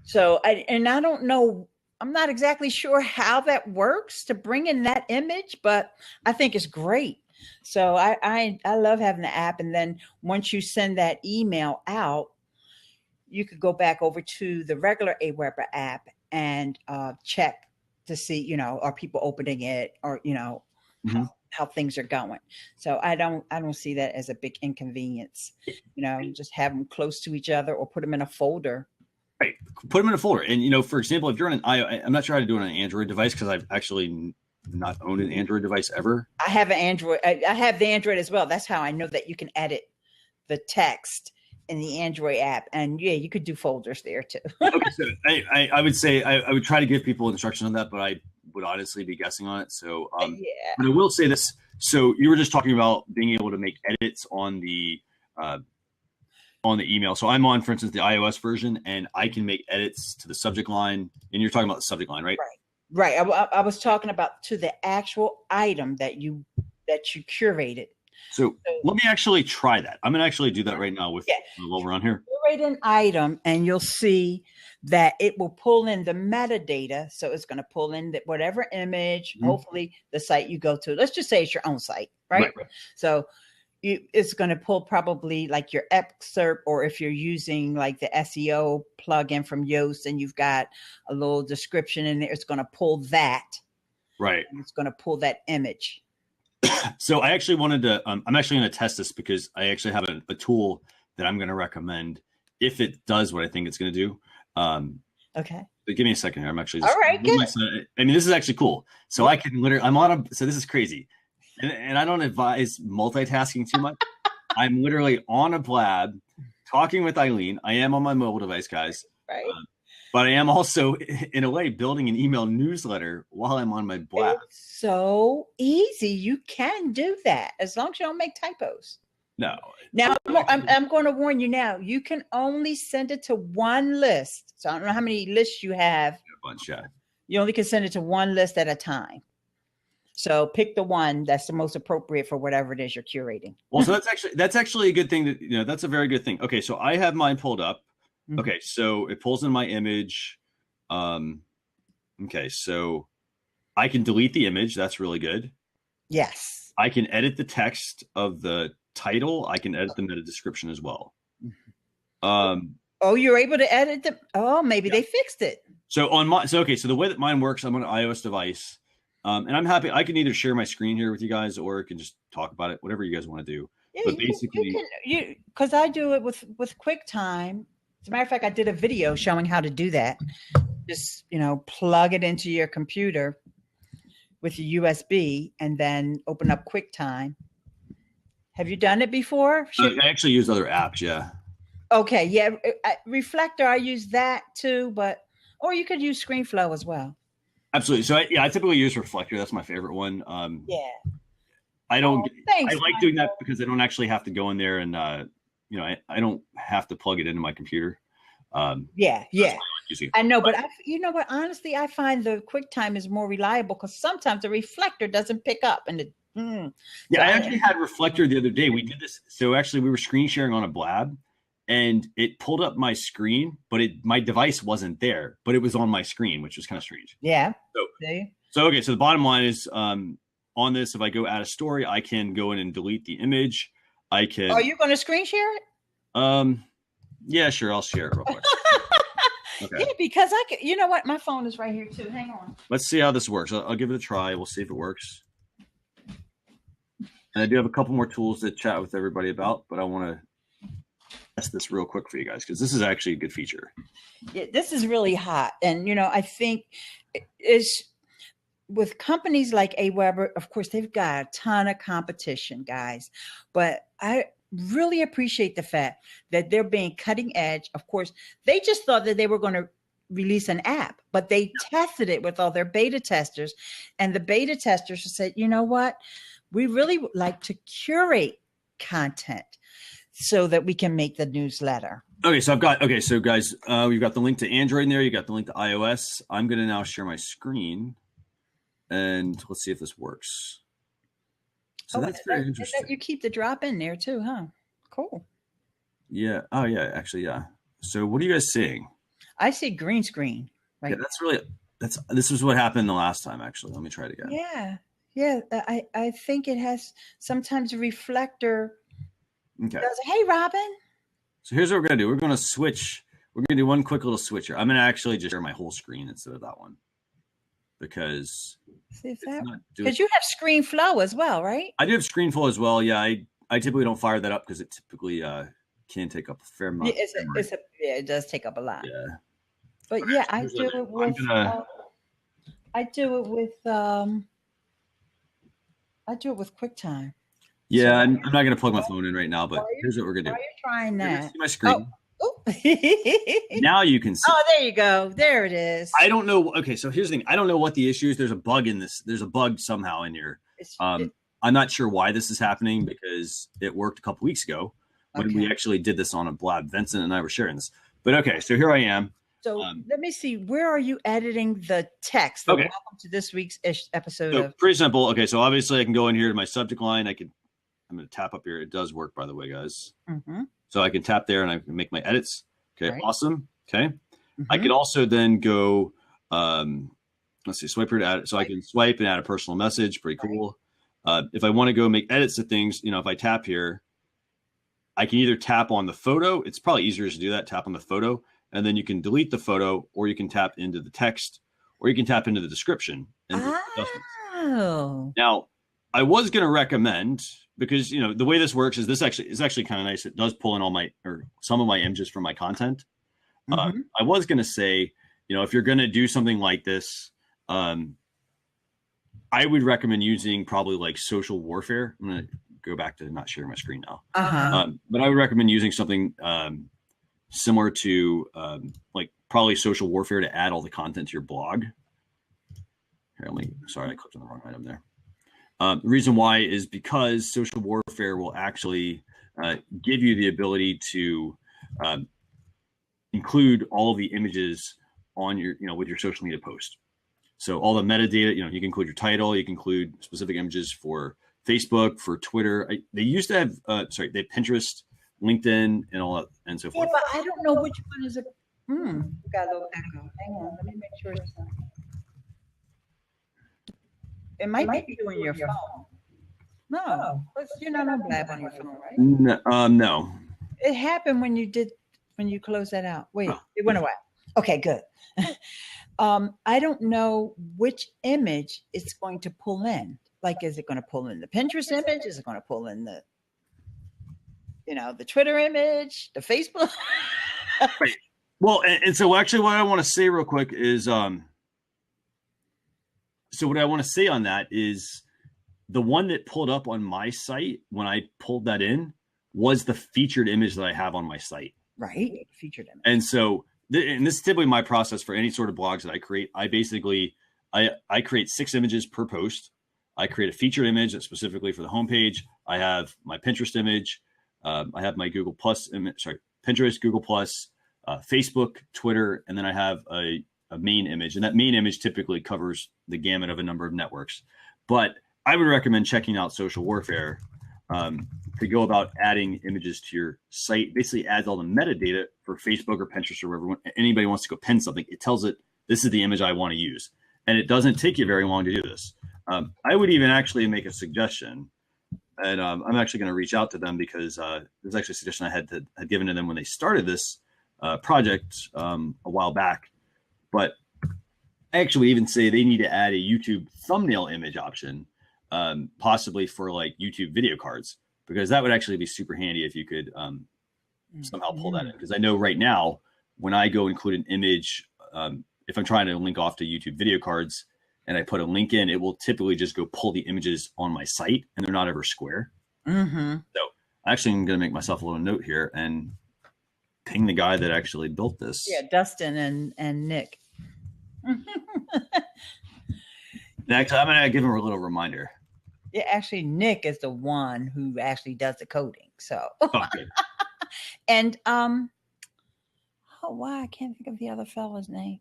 S1: So,
S2: I don't know, I'm not exactly sure how that works to bring in that image, but I think it's great. So I love having the app. And then once you send that email out, you could go back over to the regular Aweber app and check to see, are people opening it or, how things are going. So I don't see that as a big inconvenience, just have them close to each other or put them in a folder.
S1: Right. Put them in a folder. And, for example, if you're on an iOS, I'm not sure how to do it on an Android device because I've actually not owned an Android device ever.
S2: I have an Android. I have the Android as well. That's how I know that you can edit the text in the Android app. And yeah, you could do folders there too.
S1: Okay, so I would say I would try to give people instructions on that, but I would honestly be guessing on it. So,
S2: yeah.
S1: But I will say this. So you were just talking about being able to make edits on the email. So I'm on, for instance, the iOS version, and I can make edits to the subject line. And you're talking about the subject line, right?
S2: Right. I was talking about to the actual item that you curated.
S1: So let me actually try that. I'm going to actually do that right now while we're on here.
S2: Curate an item and you'll see that it will pull in the metadata. So it's going to pull in whatever image, hopefully the site you go to. Let's just say it's your own site, right? So it's going to pull probably like your excerpt, or if you're using like the SEO plugin from Yoast and you've got a little description in there, it's going to pull that.
S1: Right.
S2: And it's going to pull that image.
S1: So I actually wanted to, I'm actually going to test this because I actually have a tool that I'm going to recommend if it does what I think it's going to do.
S2: Okay.
S1: But give me a second here. I'm actually just,
S2: all right. Good.
S1: I mean, this is actually cool. So I can literally, so this is crazy. And I don't advise multitasking too much. I'm literally on a blab talking with Eileen. I am on my mobile device, guys.
S2: Right.
S1: But I am also, in a way, building an email newsletter while I'm on my blab.
S2: It's so easy. You can do that as long as you don't make typos.
S1: No.
S2: Now, I'm going to warn you now. You can only send it to one list. So I don't know how many lists you have.
S1: A bunch, yeah.
S2: You only can send it to one list at a time. So pick the one that's the most appropriate for whatever it is you're curating.
S1: Well, so that's actually a good thing. That's a very good thing. Okay, so I have mine pulled up. Mm-hmm. Okay, so it pulls in my image. Okay, so I can delete the image. That's really good.
S2: Yes.
S1: I can edit the text of the title. I can edit the meta description as well.
S2: Oh, you're able to edit the. Oh, maybe they fixed it.
S1: So so the way that mine works, I'm on an iOS device, and I'm happy. I can either share my screen here with you guys, or I can just talk about it. Whatever you guys want to do.
S2: Yeah,
S1: but basically,
S2: because I do it with QuickTime. As a matter of fact, I did a video showing how to do that. Just plug it into your computer with your USB, and then open up QuickTime. Have you done it before?
S1: I actually use other apps. Yeah.
S2: Okay. Yeah. Reflector, I use that too, or you could use ScreenFlow as well.
S1: Absolutely. So I typically use Reflector. That's my favorite one.
S2: Yeah.
S1: I don't. Thanks, I like doing that because I don't actually have to go in there and I don't have to plug it into my computer.
S2: Yeah. I know, but you know what? Honestly, I find the QuickTime is more reliable because sometimes the Reflector doesn't pick up, and
S1: I actually had Reflector the other day. We did this. So actually, we were screen sharing on a blab, and it pulled up my screen, but my device wasn't there, but it was on my screen, which was kind of strange.
S2: Yeah.
S1: So okay. So the bottom line is, on this, if I go add a story, I can go in and delete the image. I can.
S2: Are you going to screen share it?
S1: Yeah, sure. I'll share it real quick.
S2: Okay. Yeah, because you know what? My phone is right here too. Hang on.
S1: Let's see how this works. I'll give it a try. We'll see if it works. And I do have a couple more tools to chat with everybody about, but I want to test this real quick for you guys because this is actually a good feature.
S2: Yeah, this is really hot. And, I think it's with companies like Aweber, of course, they've got a ton of competition, guys. But I really appreciate the fact that they're being cutting edge. Of course, they just thought that they were going to release an app, but they tested it with all their beta testers. And the beta testers said, you know what? We really would like to curate content so that we can make the newsletter.
S1: Okay, so guys, we've got the link to Android in there. You got the link to iOS. I'm going to now share my screen, and let's see if this works. So that's very interesting.
S2: You keep the drop in there too, huh? Cool.
S1: Yeah. Oh, yeah. Actually, yeah. So, what are you guys seeing?
S2: I see green screen. Right.
S1: Yeah, this was what happened the last time. Actually, let me try it again.
S2: Yeah. I think it has sometimes a Reflector.
S1: Okay.
S2: Hey, Robin.
S1: So here's what we're gonna do. We're gonna switch. We're gonna do one quick little switch here. I'm gonna actually just share my whole screen instead of that one because
S2: you have ScreenFlow as well, right?
S1: I do have ScreenFlow as well. Yeah, I typically don't fire that up because it typically can take up a fair amount.
S2: It does take up a lot.
S1: Yeah.
S2: But yeah, I do it with QuickTime.
S1: Yeah, I'm not going to plug my phone in right now, but here's what we're going to do.
S2: While you're trying that.
S1: See my screen.
S2: Oh.
S1: Now you can see.
S2: Oh, there you go. There it is.
S1: I don't know. Okay, so here's the thing. I don't know what the issue is. There's a bug in this. There's a bug somehow in here. I'm not sure why this is happening because it worked a couple weeks ago when we actually did this on a blab. Vincent and I were sharing this. But okay, so here I am.
S2: So let me see. Where are you editing the text?
S1: Okay.
S2: Welcome to this week's episode
S1: So
S2: of.
S1: Pretty simple. Okay, so obviously I can go in here to my subject line. I'm going to tap up here. It does work, by the way, guys.
S2: Mm-hmm.
S1: So I can tap there and I can make my edits. Okay,
S2: right.
S1: Awesome. Okay.
S2: Mm-hmm.
S1: I could also then go, let's see, swipe here to add. So I can swipe and add a personal message. Pretty cool. If I want to go make edits to things, if I tap here, I can either tap on the photo. It's probably easier to do that. Tap on the photo, and then you can delete the photo, or you can tap into the text, or you can tap into the description and do adjustments.
S2: Oh.
S1: Now, I was going to recommend, because the way this works is this actually is actually kind of nice. It does pull in all my or some of my images from my content. I was going to say, if you're going to do something like this, I would recommend using probably like social warfare. I'm going to go back to not sharing my screen now. But I would recommend using something similar to like probably social warfare to add all the content to your blog. Here, sorry, I clicked on the wrong item there. The reason why is because social warfare will actually give you the ability to include all of the images on your, with your social media post. So all the metadata, you can include your title, you can include specific images for Facebook, for Twitter. They used to have, they have Pinterest, LinkedIn, and all that, and so forth.
S2: Yeah, but I don't know which one is it. We got a little echo. Hang on, let me make sure it's not. It might be you and your phone. No, you're not on Blab on your phone, right?
S1: No.
S2: It happened when you closed that out. Wait, it went away. Okay, good. I don't know which image it's going to pull in. Like, is it going to pull in the Pinterest image? Is it going to pull in the, the Twitter image, the Facebook?
S1: Right. Well, and so actually what I want to say real quick is, so what I want to say on that is the one that pulled up on my site when I pulled that in was the featured image that I have on my site.
S2: Right. Featured image.
S1: And so, and this is typically my process for any sort of blogs that I create. I basically, I create 6 images per post. I create a featured image that's specifically for the homepage. I have my Pinterest image. I have my Google Plus image, Pinterest, Google Plus, Facebook, Twitter, and then I have a main image. And that main image typically covers the gamut of a number of networks. But I would recommend checking out Social Warfare to go about adding images to your site. Basically adds all the metadata for Facebook or Pinterest or wherever anybody wants to go pin something. It tells it, this is the image I want to use. And it doesn't take you very long to do this. I would even actually make a suggestion, and I'm actually going to reach out to them because there's actually a suggestion I had given to them when they started this project a while back. But I actually even say they need to add a YouTube thumbnail image option, possibly for like YouTube video cards, because that would actually be super handy if you could somehow pull that in. Because I know right now when I go include an image, if I'm trying to link off to YouTube video cards and I put a link in, it will typically just go pull the images on my site and they're not ever square. So actually I'm going to make myself a little note here and ping the guy that actually built this.
S2: Yeah, Dustin and Nick.
S1: Next, I'm going to give him a little reminder.
S2: Yeah, actually, Nick is the one who actually does the coding. So, and why I can't think of the other fellow's name.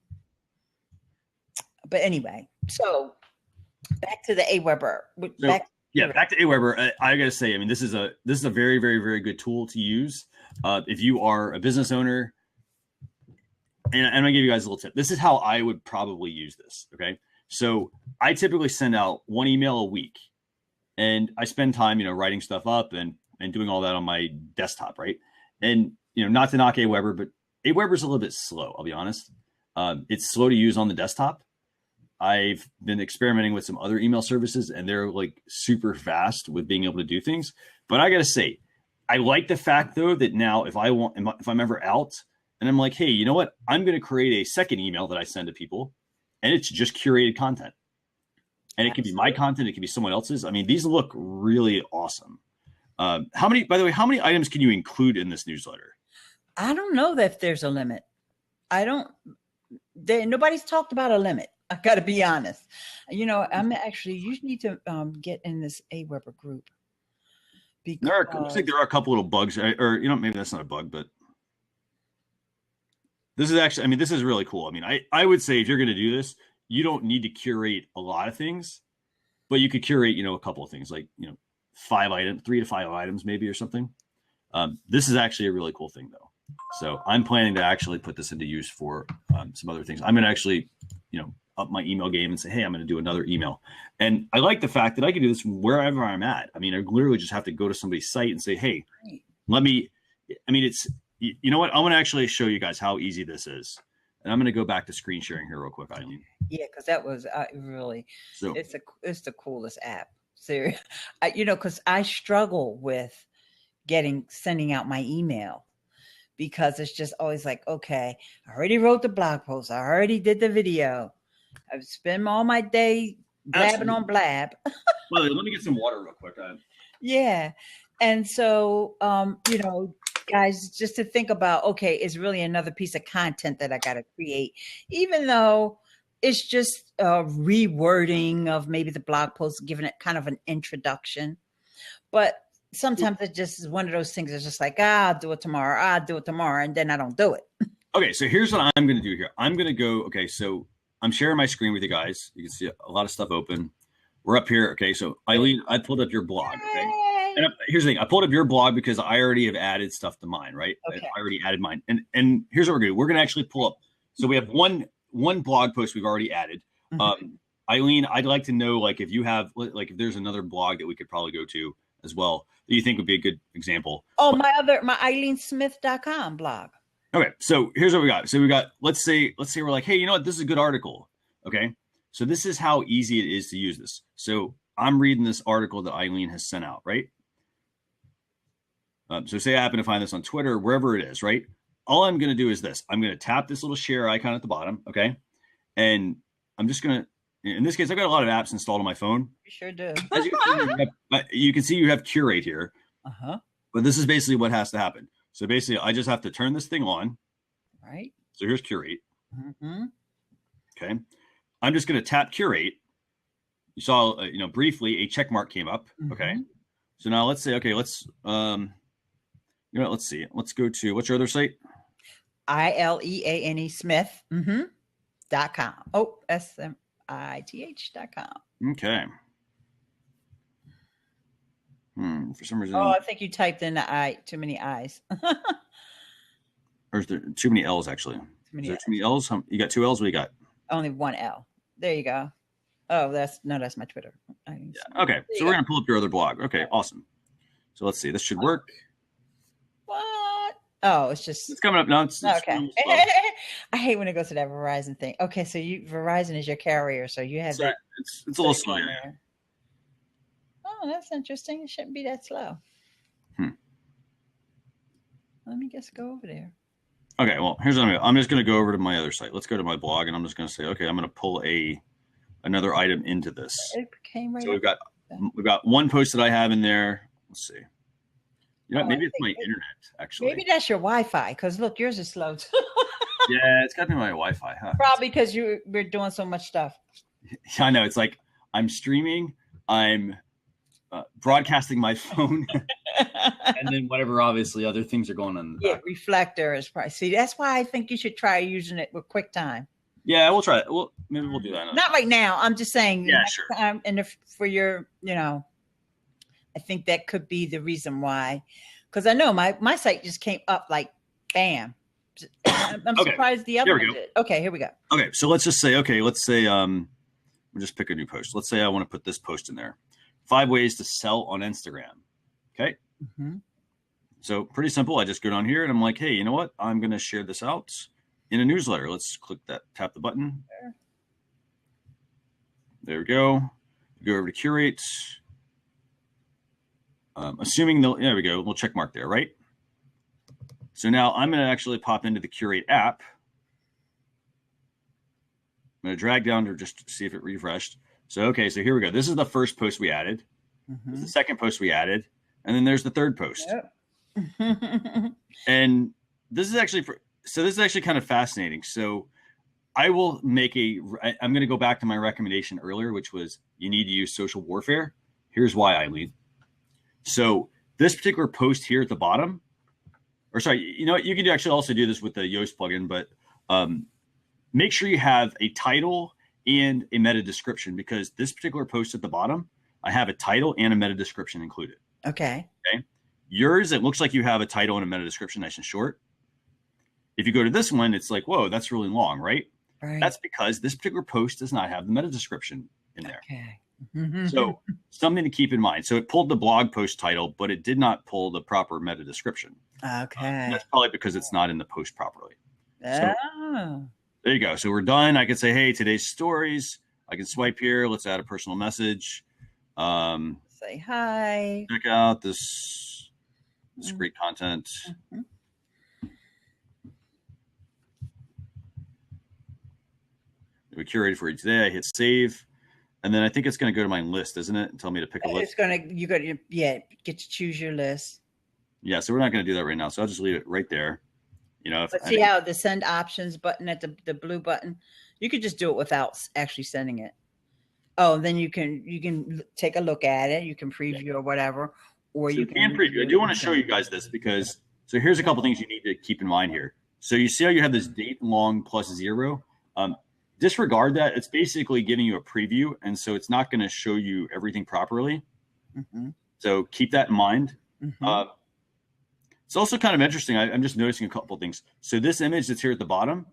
S2: But anyway, so back to the Aweber.
S1: Back to Aweber. I got to say, I mean, this is a very, very, very good tool to use if you are a business owner. And I'm gonna give you guys a little tip. This is how I would probably use this. Okay. So I typically send out 1 email a week and I spend time, writing stuff up and doing all that on my desktop. Right. And, not to knock Aweber, but Aweber's a little bit slow. I'll be honest. It's slow to use on the desktop. I've been experimenting with some other email services and they're like super fast with being able to do things. But I got to say, I like the fact though, that now if I'm ever out, and I'm like, hey, you know what? I'm going to create a second email that I send to people, and it's just curated content. And it can be my content. It can be someone else's. I mean, these look really awesome. By the way, how many items can you include in this newsletter?
S2: I don't know if there's a limit. Nobody's talked about a limit. I got to be honest. You need to get in this Aweber group.
S1: Looks like there are a couple little bugs, or maybe that's not a bug, but this is actually, this is really cool. I would say if you're going to do this, you don't need to curate a lot of things, but you could curate, a couple of things like, 3 to 5 items maybe or something. This is actually a really cool thing though. So I'm planning to actually put this into use for some other things. I'm going to actually, up my email game and say, hey, I'm going to do another email. And I like the fact that I can do this wherever I'm at. I literally just have to go to somebody's site and say, hey, you know what? I'm going to actually show you guys how easy this is. And I'm going to go back to screen sharing here real quick, Eileen.
S2: Yeah, because that was really,
S1: So
S2: it's the coolest app. Seriously, because I struggle with sending out my email because it's just always like, okay, I already wrote the blog post, I already did the video, I've spent all my day blabbing on blab.
S1: Well, let me get some water real quick.
S2: Yeah, and so guys, just to think about, okay, it's really another piece of content that I got to create, even though it's just a rewording of maybe the blog post, giving it kind of an introduction. But sometimes it just is one of those things that's just like, I'll do it tomorrow, and then I don't do it.
S1: Okay, so here's what I'm going to do here. I'm going to go, okay, so I'm sharing my screen with you guys. You can see a lot of stuff open. We're up here. Okay, so Eileen, I pulled up your blog, okay? And here's the thing. I pulled up your blog because I already have added stuff to mine, right? Okay. I already added mine. And here's what we're going to do. We're going to actually pull up. So we have one blog post we've already added. Mm-hmm. Eileen, I'd like to know, like, if you have, like, if there's another blog that we could probably go to as well that you think would be a good example.
S2: Oh, my eileensmith.com blog.
S1: Okay, so here's what we got. So we got, let's say we're like, hey, you know what? This is a good article. Okay, so this is how easy it is to use this. So I'm reading this article that Eileen has sent out, right? So say I happen to find this on Twitter, wherever it is, right? All I'm going to do is this. I'm going to tap this little share icon at the bottom, okay? And I'm just going to, in this case, I've got a lot of apps installed on my phone.
S2: You sure do.
S1: As you can see, you have Curate here.
S2: Uh-huh.
S1: But this is basically what has to happen. So basically, I just have to turn this thing on.
S2: Right.
S1: So here's Curate.
S2: Mm-hmm.
S1: Okay. I'm just going to tap Curate. You saw, briefly a check mark came up. Mm-hmm. Okay. So now let's say, okay, let's see. Let's go to, what's your other site?
S2: ILEANE Smith. Mm-hmm. .com. Oh, SMITH.com.
S1: Okay. For some reason.
S2: Oh, I think you typed in the I, too many I's.
S1: Or is there too many L's actually? Too many L's? You got 2 L's? What do you got?
S2: Only 1 L. There you go. Oh, that's my Twitter.
S1: Yeah. Okay. So we're going to pull up your other blog. Okay. Awesome. So let's see. This should work.
S2: What? Oh, it's
S1: coming up now. It's
S2: okay. I hate when it goes to that Verizon thing. Okay. So Verizon is your carrier. So you have that.
S1: It's a little slow. Yeah.
S2: Oh, that's interesting. It shouldn't be that slow. Let me just go over there.
S1: Okay, well, here's what I'm going to do. I'm just going to go over to my other site. Let's go to my blog, and I'm just going to say, okay, I'm going to pull another item into this.
S2: It came right.
S1: So we've got one post that I have in there. Let's see. Maybe it's my internet, actually.
S2: Maybe that's your Wi-Fi, because look, yours is slow too.
S1: Yeah, it's got to be my Wi-Fi, huh?
S2: Probably because we're doing so much stuff.
S1: Yeah, I know. It's like I'm streaming, I'm broadcasting my phone, and then whatever, obviously, other things are going on.
S2: Reflector is probably. See, that's why I think you should try using it with QuickTime.
S1: Yeah, we'll try it. Well, maybe we'll do that.
S2: Not right now. I'm just saying.
S1: Yeah, sure.
S2: And for your, I think that could be the reason why. Because I know my site just came up like, bam. I'm surprised the other one did. Okay, here we go.
S1: Okay, so let's just say, we'll just pick a new post. Let's say I want to put this post in there. 5 ways to sell on Instagram. Okay.
S2: Mm-hmm.
S1: So pretty simple. I just go down here and I'm like, hey, you know what? I'm going to share this out in a newsletter. Let's click that, tap the button. There we go. Go over to Curate. Assuming there we go. We'll check mark there, right? So now I'm going to actually pop into the Curate app. I'm going to drag down to just see if it refreshed. So here we go. This is the first post we added. Mm-hmm. This is the second post we added. And then there's the third post. Yep. And this is actually kind of fascinating. So I will I'm going to go back to my recommendation earlier, which was you need to use social warfare. Here's why, Eileen. So this particular post here at the bottom, or sorry, you can actually also do this with the Yoast plugin, but make sure you have a title and a meta description, because this particular post at the bottom, I have a title and a meta description included.
S2: Okay.
S1: Yours, it looks like you have a title and a meta description nice and short. If you go to this one, it's like, whoa, that's really long, right?
S2: Right.
S1: That's because this particular post does not have the meta description in there.
S2: Okay.
S1: So something to keep in mind. So it pulled the blog post title, but it did not pull the proper meta description.
S2: Okay.
S1: That's probably because it's not in the post properly.
S2: Oh.
S1: There you go. So we're done. I could say, hey, today's stories. I can swipe here. Let's add a personal message.
S2: Say hi.
S1: Check out this great content.
S2: Mm-hmm.
S1: We curated for you today. I hit save. And then I think it's going to go to my list, isn't it? And tell me to pick a list.
S2: It's going to, you got to, yeah, get to choose your list.
S1: Yeah. So we're not going to do that right now. So I'll just leave it right there. You know,
S2: but see how the send options button at the blue button, you could just do it without actually sending it. Oh, then you can take a look at it. You can preview or whatever, or
S1: so
S2: you
S1: can preview. I do want to show you guys this because, so here's a couple things you need to keep in mind here. So you see how you have this date long plus 0. Disregard that. It's basically giving you a preview. And so it's not going to show you everything properly.
S2: Mm-hmm.
S1: So keep that in mind.
S2: Mm-hmm.
S1: It's also kind of interesting. I'm just noticing a couple of things. So this image that's here at the bottom,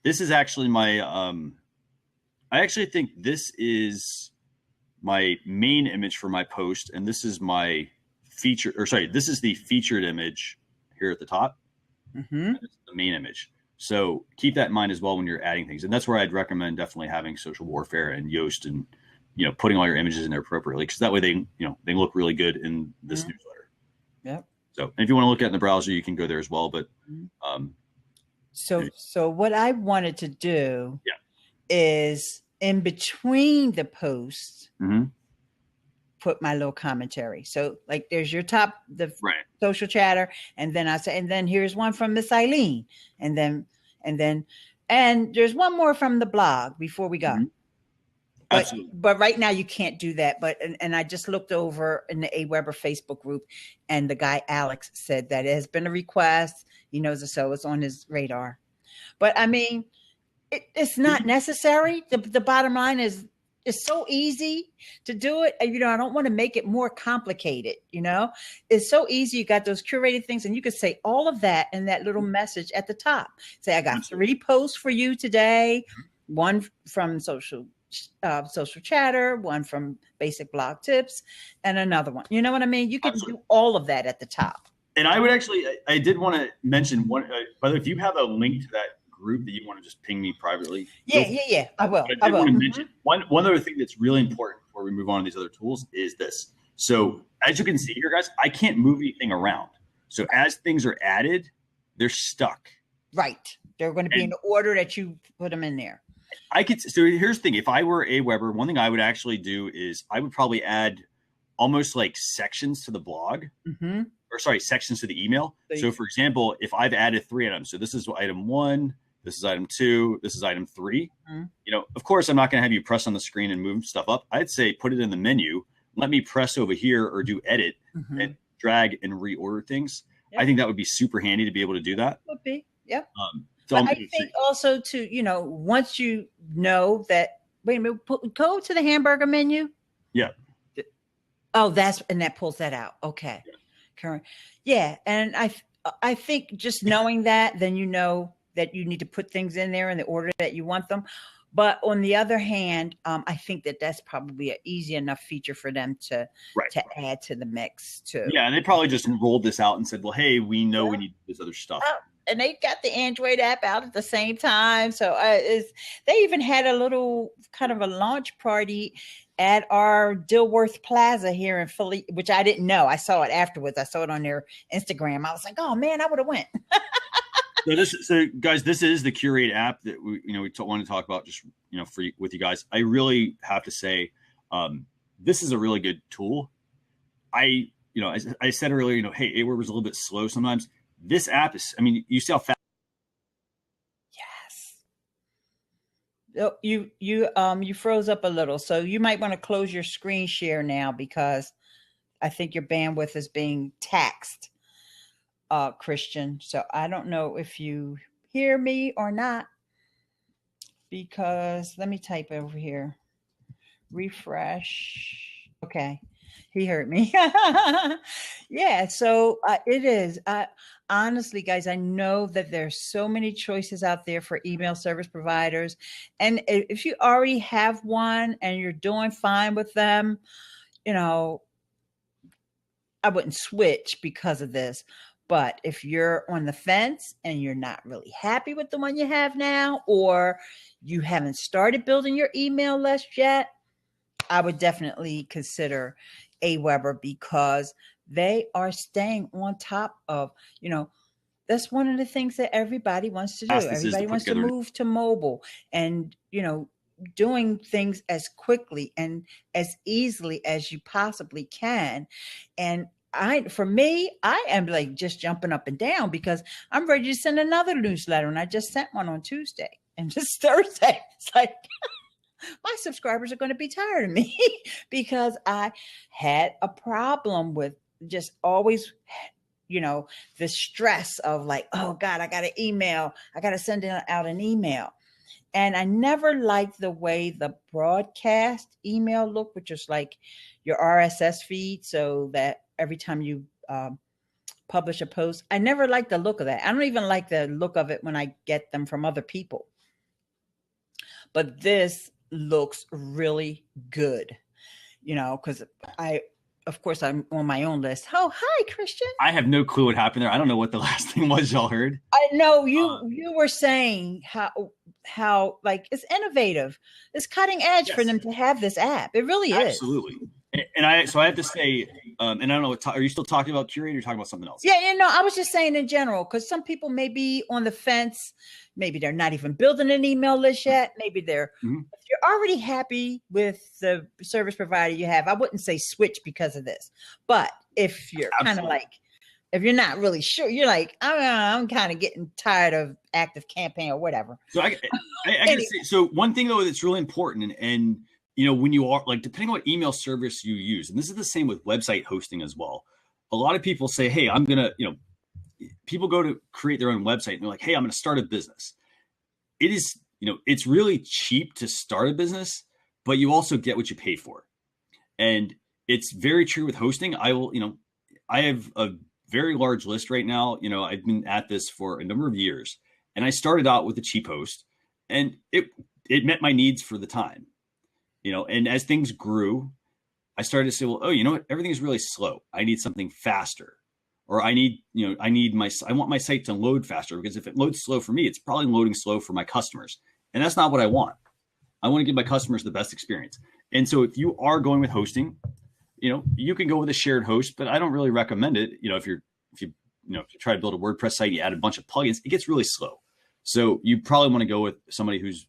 S1: this is actually my, I actually think this is my main image for my post. And this is my feature, or sorry, this is the featured image here at the top.
S2: Mm-hmm.
S1: This is the main image. So keep that in mind as well when you're adding things. And that's where I'd recommend definitely having Social Warfare and Yoast and, you know, putting all your images in there appropriately. Because that way they, you know, they look really good in this
S2: mm-hmm.
S1: newsletter.
S2: Yep.
S1: So if you want to look at it in the browser, you can go there as well. But
S2: so what I wanted to do is in between the posts, put my little commentary. So like there's your top, the social chatter. And then I say, and then here's one from Miss Eileen. And there's one more from the blog before we go. But right now you can't do that. But and I just looked over in the Aweber Facebook group, and the guy Alex said that it has been a request. He knows it, so it's on his radar. But I mean, it's not necessary. The bottom line is it's so easy to do it. You know, I don't want to make it more complicated. You know, it's so easy. You got those curated things, and you could say all of that in that little message at the top. Say, I got 3 posts for you today. One from social chatter, one from basic blog tips, and another one. You know what I mean? You can do all of that at the top.
S1: And I would actually, I did want to mention one, by the way, if you have a link to that group that you want to just ping me privately.
S2: Yeah. I will.
S1: I want to mention one other thing that's really important before we move on to these other tools is this. So as you can see here, guys, I can't move anything around. So as things are added, they're stuck.
S2: Right. They're going to be in the order that you put them in there.
S1: So here's the thing. If I were Aweber, one thing I would actually do is I would probably add almost like sections to the blog, or sorry, sections to the email. So for example, if I've added 3 items, so this is item 1, this is item 2, this is item 3, you know, of course, I'm not going to have you press on the screen and move stuff up. I'd say put it in the menu, let me press over here or do edit and drag and reorder things. Yep. I think that would be super handy to be able to do that.
S2: Would be. Yep.
S1: So
S2: but I think also to, you know, once you know that, wait a minute, go to the hamburger menu.
S1: Yeah.
S2: Oh, that pulls that out. Okay. Yeah. And I think just knowing that, then you know that you need to put things in there in the order that you want them. But on the other hand, I think that that's probably an easy enough feature for them to add to the mix too.
S1: Yeah. And they probably just rolled this out and said, well, hey, we know we need this other stuff.
S2: And they got the Android app out at the same time. So they even had a little kind of a launch party at our Dilworth Plaza here in Philly, which I didn't know. I saw it afterwards. I saw it on their Instagram. I was like, oh man, I would have went.
S1: So guys, this is the Curate app that we want to talk about just, you know, with you guys. I really have to say, this is a really good tool. I said earlier, you know, hey, Aweber was a little bit slow sometimes. This app is, I mean, you see how fast.
S2: Yes. You froze up a little, so you might want to close your screen share now because I think your bandwidth is being taxed, Christian. So I don't know if you hear me or not, because let me type over here. Refresh. Okay. He heard me. Yeah. So it is. Honestly, guys, I know that there's so many choices out there for email service providers. And if you already have one and you're doing fine with them, you know, I wouldn't switch because of this. But if you're on the fence and you're not really happy with the one you have now, or you haven't started building your email list yet, I would definitely consider Aweber, because they are staying on top of, that's one of the things that everybody wants to do.
S1: Fastest is to
S2: Everybody
S1: put
S2: wants to
S1: together.
S2: move to mobile, and, doing things as quickly and as easily as you possibly can. And for me, I am like just jumping up and down, because I'm ready to send another newsletter, and I just sent one on Tuesday, and just Thursday. It's like, my subscribers are going to be tired of me because I had a problem with just always, the stress of like, oh God, I got an email. I got to send out an email. And I never liked the way the broadcast email looked, which is like your RSS feed. So that every time you publish a post, I never liked the look of that. I don't even like the look of it when I get them from other people. But this looks really good, because of course, I'm on my own list. Oh, hi, Christian.
S1: I have no clue what happened there. I don't know what the last thing was y'all heard.
S2: I know you were saying how like it's innovative, it's cutting edge for them to have this app. It really is.
S1: Absolutely. And I have to say, and I don't know, are you still talking about Curate, or talking about something else?
S2: Yeah, I was just saying in general, because some people may be on the fence. Maybe they're not even building an email list yet. Maybe they're, if you're already happy with the service provider you have, I wouldn't say switch because of this. But if you're kind of like, if you're not really sure, you're like, I'm kind of getting tired of Active Campaign or whatever.
S1: So I can say, so one thing though that's really important, and when you are like, depending on what email service you use, and this is the same with website hosting as well. A lot of people say, hey, I'm gonna, people go to create their own website and they're like, hey, I'm gonna start a business. It is, it's really cheap to start a business, but you also get what you pay for. And it's very true with hosting. I have a very large list right now. I've been at this for a number of years, and I started out with a cheap host, and it met my needs for the time, and as things grew, I started to say, well, oh, what? Everything is really slow. I need something faster. Or I want my site to load faster, because if it loads slow for me, it's probably loading slow for my customers. And that's not what I want. I want to give my customers the best experience. And so if you are going with hosting, you can go with a shared host, but I don't really recommend it. If you try to build a WordPress site, you add a bunch of plugins, it gets really slow. So you probably want to go with somebody who's,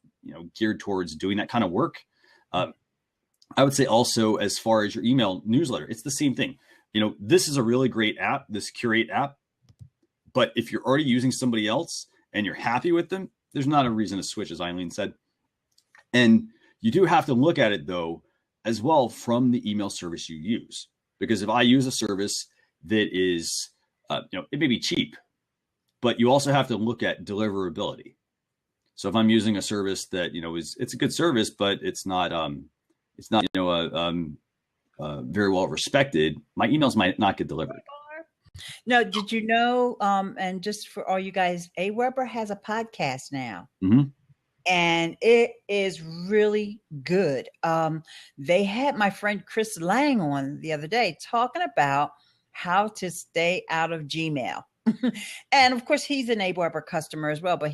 S1: geared towards doing that kind of work. I would say also, as far as your email newsletter, it's the same thing. This is a really great app, this Curate app. But if you're already using somebody else and you're happy with them, there's not a reason to switch, as Eileen said. And you do have to look at it, though, as well from the email service you use. Because if I use a service that is, it may be cheap, but you also have to look at deliverability. So if I'm using a service that, it's a good service, but it's not very well respected, my emails might not get delivered.
S2: No, did you know? And just for all you guys, Aweber has a podcast now, and it is really good. They had my friend Chris Lang on the other day talking about how to stay out of Gmail. And of course, he's an Aweber customer as well, but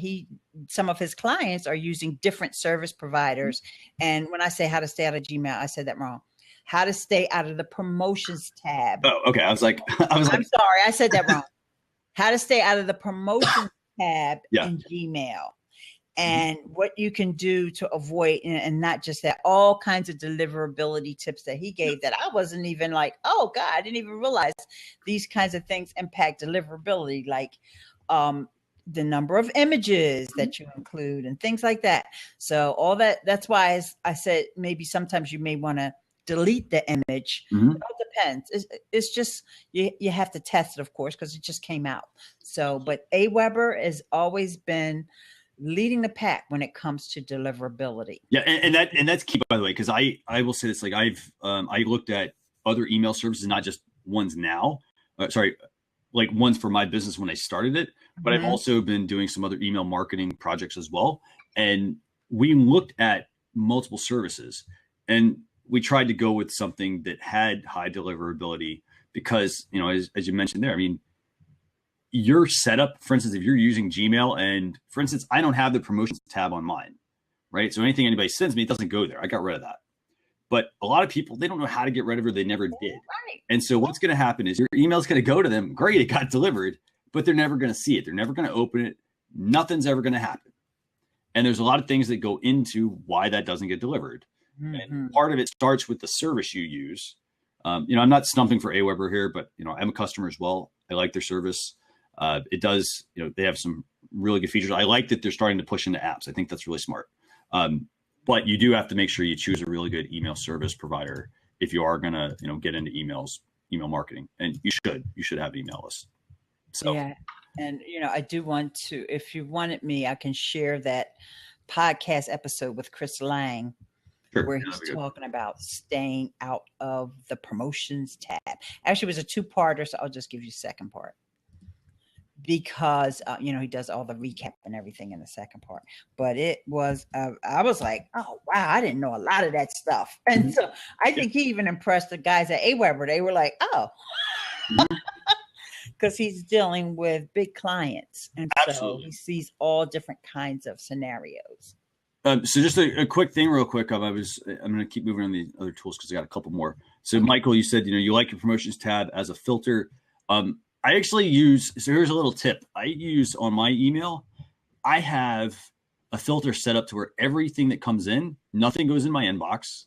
S2: some of his clients are using different service providers. And when I say how to stay out of Gmail, I said that wrong. How to stay out of the promotions tab.
S1: Oh, okay. I'm sorry,
S2: I said that wrong. How to stay out of the promotions tab in Gmail. And what you can do to avoid, and not just that, all kinds of deliverability tips that he gave that I wasn't even like, oh God, I didn't even realize these kinds of things impact deliverability, like the number of images that you include and things like that. So all that's why I said maybe sometimes you may want to delete the image. It all depends. It's just, you have to test it, of course, because it just came out. So, but Aweber has always been leading the pack when it comes to deliverability.
S1: Yeah, and that's key, by the way, because I will say this, like I looked at other email services, not just ones now. Like ones for my business when I started it, but I've also been doing some other email marketing projects as well. And we looked at multiple services, and we tried to go with something that had high deliverability because, as you mentioned there, I mean, your setup, for instance, if you're using Gmail and for instance, I don't have the promotions tab on mine, right? So anything anybody sends me, it doesn't go there. I got rid of that. But a lot of people, they don't know how to get rid of it. They never did.
S2: Right.
S1: And so what's going to happen is your email's going to go to them. Great, it got delivered, but they're never going to see it. They're never going to open it. Nothing's ever going to happen. And there's a lot of things that go into why that doesn't get delivered. And part of it starts with the service you use. I'm not stumping for Aweber here, but I'm a customer as well. I like their service. It does, they have some really good features. I like that they're starting to push into apps. I think that's really smart. But you do have to make sure you choose a really good email service provider if you are going to, get into email marketing. And you should have email lists. So
S2: yeah. And, I do want to, if you wanted me, I can share that podcast episode with Chris Lang, where he's talking about staying out of the promotions tab. Actually, it was a two-parter, so I'll just give you the second part. Because, he does all the recap and everything in the second part. But it was, I was like, oh, wow, I didn't know a lot of that stuff. And so I think he even impressed the guys at Aweber. They were like, oh. Because he's dealing with big clients. And so he sees all different kinds of scenarios.
S1: So just a quick thing real quick. I'm going to keep moving on the other tools because I got a couple more. So Michael, you said, you like your promotions tab as a filter. I actually use, so here's a little tip. I use on my email, I have a filter set up to where everything that comes in, nothing goes in my inbox.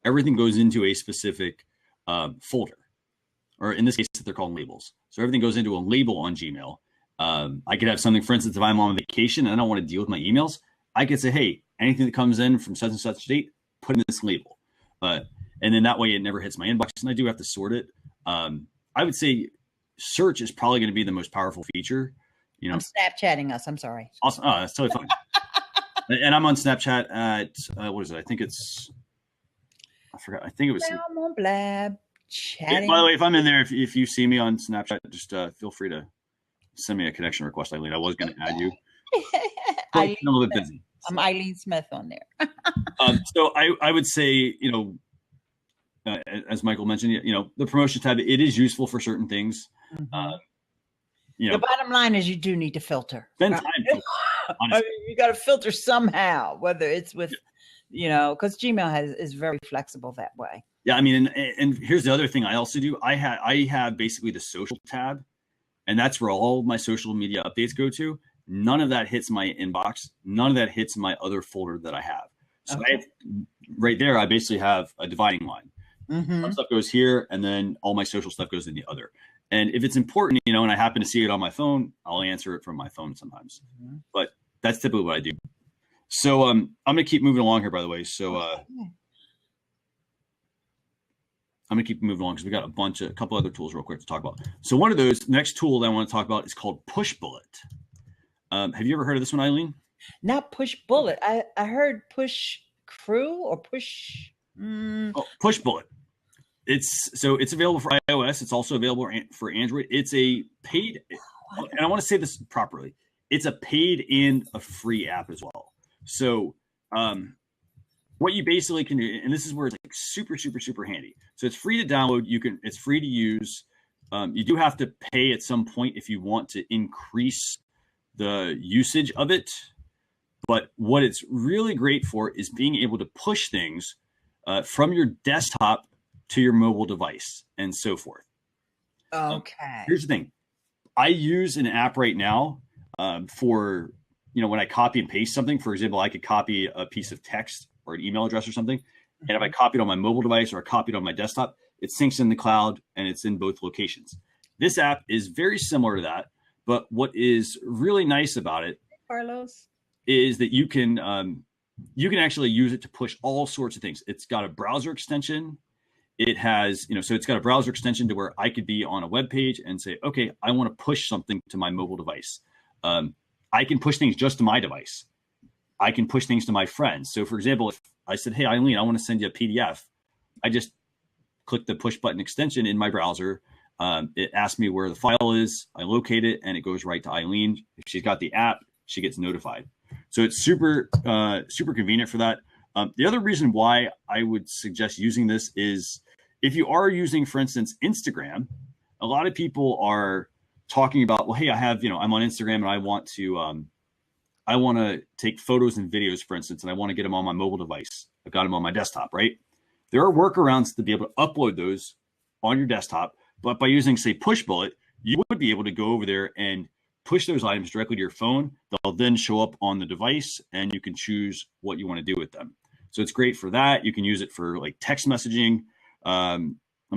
S1: Everything goes into a specific folder, or in this case, they're called labels. So everything goes into a label on Gmail. I could have something, for instance, if I'm on vacation and I don't want to deal with my emails, I could say, hey, anything that comes in from such and such date, put in this label. And then that way it never hits my inbox. And I do have to sort it. I would say search is probably going to be the most powerful feature.
S2: I'm Snapchatting us. I'm sorry.
S1: Awesome. Oh, that's totally fine. And I'm on Snapchat at, what is it? I forgot. I think it was.
S2: Blab. Chatting.
S1: By the way, if I'm in there, if you see me on Snapchat, just feel free to send me a connection request, Eileen. I was going to add you. I'm a little bit busy.
S2: I'm Eileen Smith on there.
S1: So I would say, as Michael mentioned, the promotion tab, it is useful for certain things.
S2: The bottom line is you do need to filter.
S1: Spend time.
S2: You got to filter somehow, whether it's with, because Gmail is very flexible that way.
S1: Yeah, I mean, and here's the other thing I also do. I have basically the social tab, and that's where all my social media updates go to. None of that hits my inbox. None of that hits my other folder that I have. So right there, I basically have a dividing line. Some stuff goes here, and then all my social stuff goes in the other. And if it's important, and I happen to see it on my phone, I'll answer it from my phone sometimes. But that's typically what I do. So I'm going to keep moving along here, by the way. So I'm going to keep moving along because we got a couple other tools real quick to talk about. So one of those, next tool that I want to talk about is called Pushbullet. Have you ever heard of this one, Eileen?
S2: Not Pushbullet. I heard Push Crew or Push.
S1: Pushbullet. It's available for iOS. It's also available for Android. It's a paid, and I want to say this properly. It's a paid and a free app as well. So what you basically can do, and this is where it's like super, super, super handy. So it's free to download. It's free to use. You do have to pay at some point if you want to increase the usage of it. But what it's really great for is being able to push things from your desktop to your mobile device and so forth.
S2: Okay.
S1: Here's the thing. I use an app right now for, when I copy and paste something. For example, I could copy a piece of text or an email address or something. And if I copy it on my mobile device or I copy it on my desktop, it syncs in the cloud and it's in both locations. This app is very similar to that. But what is really nice about it,
S2: Carlos,
S1: is that you can actually use it to push all sorts of things. It's got a browser extension. It has, so it's got a browser extension to where I could be on a web page and say, okay, I want to push something to my mobile device. I can push things just to my device. I can push things to my friends. So for example, if I said, hey, Eileen, I want to send you a PDF, I just click the push button extension in my browser. It asks me where the file is. I locate it and it goes right to Eileen. If she's got the app, she gets notified. So it's super, super convenient for that. The other reason why I would suggest using this is if you are using, for instance, Instagram, a lot of people are talking about, well, hey, I have, I'm on Instagram and I want to take photos and videos, for instance, and I want to get them on my mobile device. I've got them on my desktop, right? There are workarounds to be able to upload those on your desktop, but by using, say, Pushbullet, you would be able to go over there and push those items directly to your phone. They'll then show up on the device and you can choose what you want to do with them. So it's great for that. You can use it for like text messaging. Let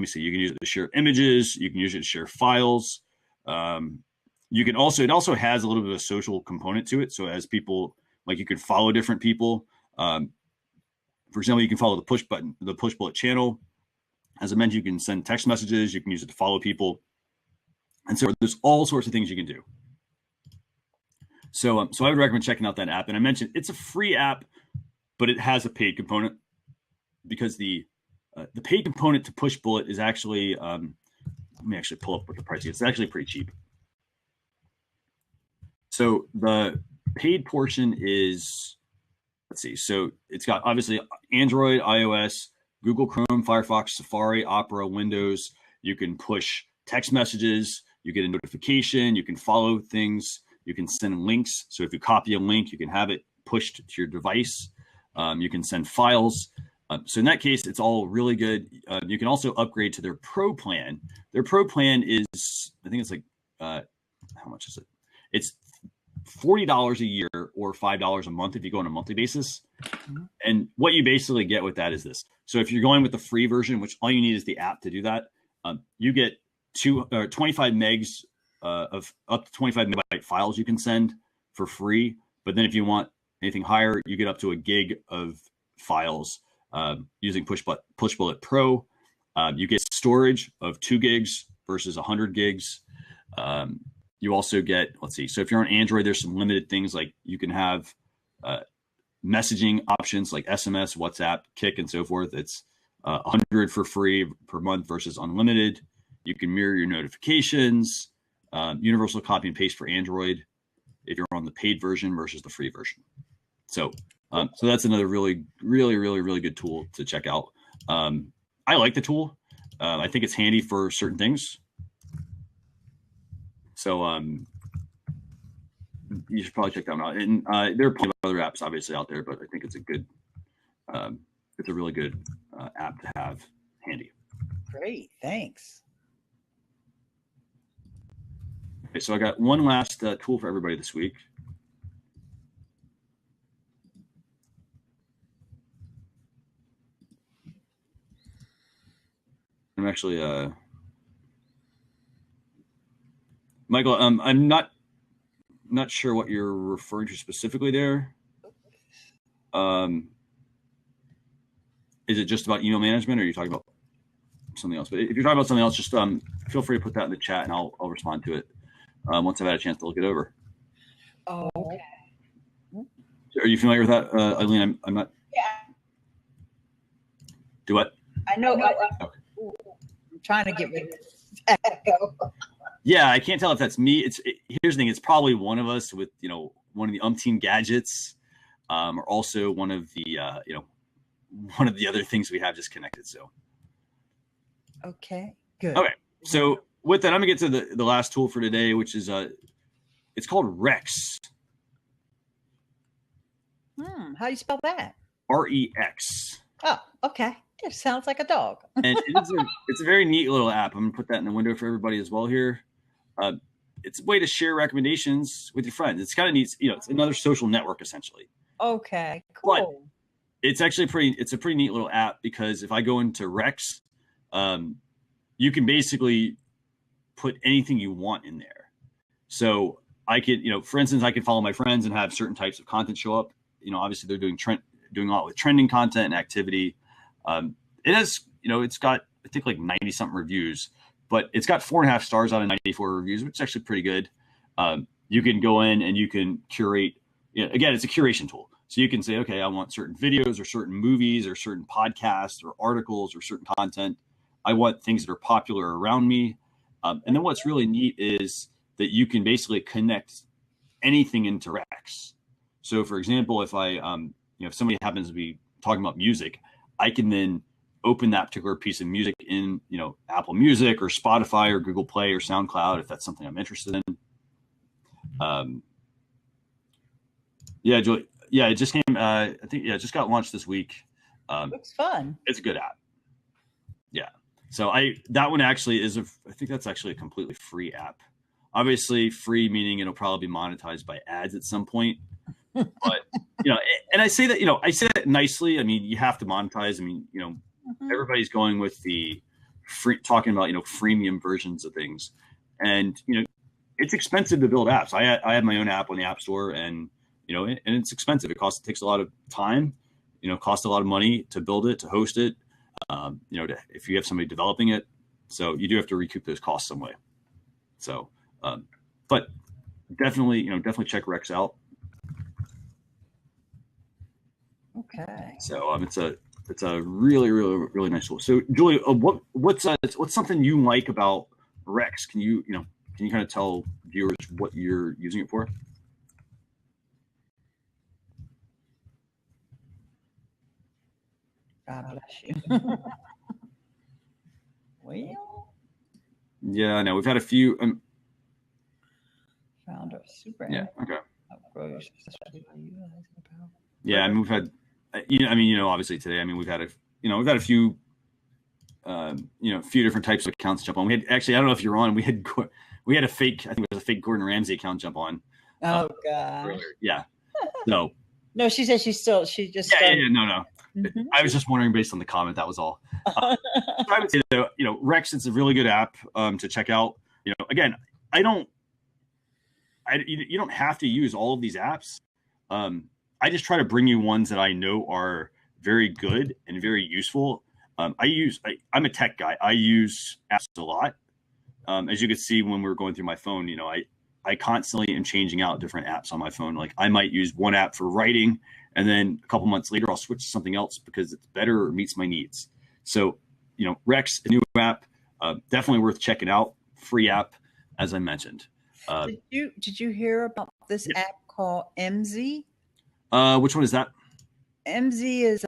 S1: me see, you can use it to share images. You can use it to share files. You can also, it also has a little bit of a social component to it. So as people, like you could follow different people. For example, you can follow the Pushbullet channel. As I mentioned, you can send text messages. You can use it to follow people. And so there's all sorts of things you can do. So I would recommend checking out that app. And I mentioned it's a free app, but it has a paid component because the paid component to Pushbullet is actually, let me actually pull up what the price is. It's actually pretty cheap. So the paid portion is, let's see. So it's got obviously Android, iOS, Google Chrome, Firefox, Safari, Opera, Windows. You can push text messages. You get a notification. You can follow things. You can send links. So if you copy a link, you can have it pushed to your device. You can send files. So in that case, it's all really good. You can also upgrade to their Pro plan. Their Pro plan is, I think it's like, how much is it? It's $40 a year or $5 a month if you go on a monthly basis. And what you basically get with that is this. So if you're going with the free version, which all you need is the app to do that, you get 25 megs of up to 25 megabyte files you can send for free. But then if you want anything higher, you get up to a gig of files using Pushbullet Pro. You get storage of 2 gigs versus 100 gigs. You also get, let's see, so if you're on Android, there's some limited things like you can have messaging options like SMS, WhatsApp, Kik, and so forth. It's 100 for free per month versus unlimited. You can mirror your notifications, universal copy and paste for Android if you're on the paid version versus the free version. So that's another really good tool to check out. I like the tool. I think it's handy for certain things. So you should probably check that out. And there are plenty of other apps obviously out there, but I think it's a good, it's a really good app to have handy.
S2: Great, thanks.
S1: Okay, so I got one last tool for everybody this week. I'm actually, Michael, I'm not sure what you're referring to specifically there. Is it just about email management, or are you talking about something else? But if you're talking about something else, just feel free to put that in the chat, and I'll respond to it once I've had a chance to look it over.
S2: Oh, okay.
S1: Are you familiar with that, Eileen? I'm not.
S2: Yeah.
S1: Do what?
S2: I know.
S1: Okay.
S2: I'm trying to get rid of this echo.
S1: Yeah, I can't tell if that's me. Here's the thing. It's probably one of us with, one of the umpteen gadgets, or also one of the, one of the other things we have just connected. So.
S2: Okay, good.
S1: Okay. So with that, I'm gonna get to the last tool for today, which is, it's called Rex.
S2: How do you spell that?
S1: REX.
S2: Oh, okay. It sounds like a dog.
S1: And it's a very neat little app. I'm gonna put that in the window for everybody as well here. It's a way to share recommendations with your friends. It's kind of neat. It's another social network essentially.
S2: Okay, cool.
S1: But it's actually it's a pretty neat little app because if I go into Rex, you can basically put anything you want in there. So I could, for instance, I could follow my friends and have certain types of content show up. Obviously they're doing a lot with trending content and activity. It has, it's got, I think like 90 something reviews, but it's got 4.5 stars out of 94 reviews, which is actually pretty good. You can go in and you can curate, again, it's a curation tool. So you can say, okay, I want certain videos or certain movies or certain podcasts or articles or certain content. I want things that are popular around me. And then what's really neat is that you can basically connect anything into Rex. So for example, if I, if somebody happens to be talking about music, I can then open that particular piece of music in, Apple Music or Spotify or Google Play or SoundCloud, if that's something I'm interested in. Yeah, Julie. Yeah, it just came. I think it just got launched this week.
S2: Looks fun.
S1: It's a good app. Yeah. So that one actually is I think that's actually a completely free app. Obviously, free meaning it'll probably be monetized by ads at some point. But and I say that nicely. I mean, you have to monetize. I mean, everybody's going with the free, talking about freemium versions of things, and it's expensive to build apps. I have my own app on the App Store, and and it's expensive. It takes a lot of time. Costs a lot of money to build it, to host it. If you have somebody developing it, so you do have to recoup those costs some way. So, but definitely check Rex out.
S2: Okay.
S1: So it's a really, really, really nice tool. So Julie, what's something you like about Rex? Can you kind of tell viewers what you're using it for?
S2: God bless you. Well.
S1: Yeah, I know. We've had a few.
S2: Found a super.
S1: Yeah. Okay.
S2: Yeah,
S1: I mean, we've had. Obviously today. I mean, we've had a few. A few different types of accounts jump on. We had actually. I don't know if you're on. We had a fake. I think it was a fake Gordon Ramsay account jump on.
S2: Oh God.
S1: Yeah. No.
S2: No, she said she just.
S1: Yeah. No. Mm-hmm. I was just wondering based on the comment. That was all. I would say that, Rex, it's a really good app to check out. Again, you don't have to use all of these apps. I just try to bring you ones that I know are very good and very useful. I'm a tech guy. I use apps a lot. As you can see when we were going through my phone, I constantly am changing out different apps on my phone. Like I might use one app for writing, and then a couple months later, I'll switch to something else because it's better or meets my needs. So, Rex, a new app, definitely worth checking out. Free app, as I mentioned.
S2: Did you hear about this app called MZ?
S1: Which one is that?
S2: MZ is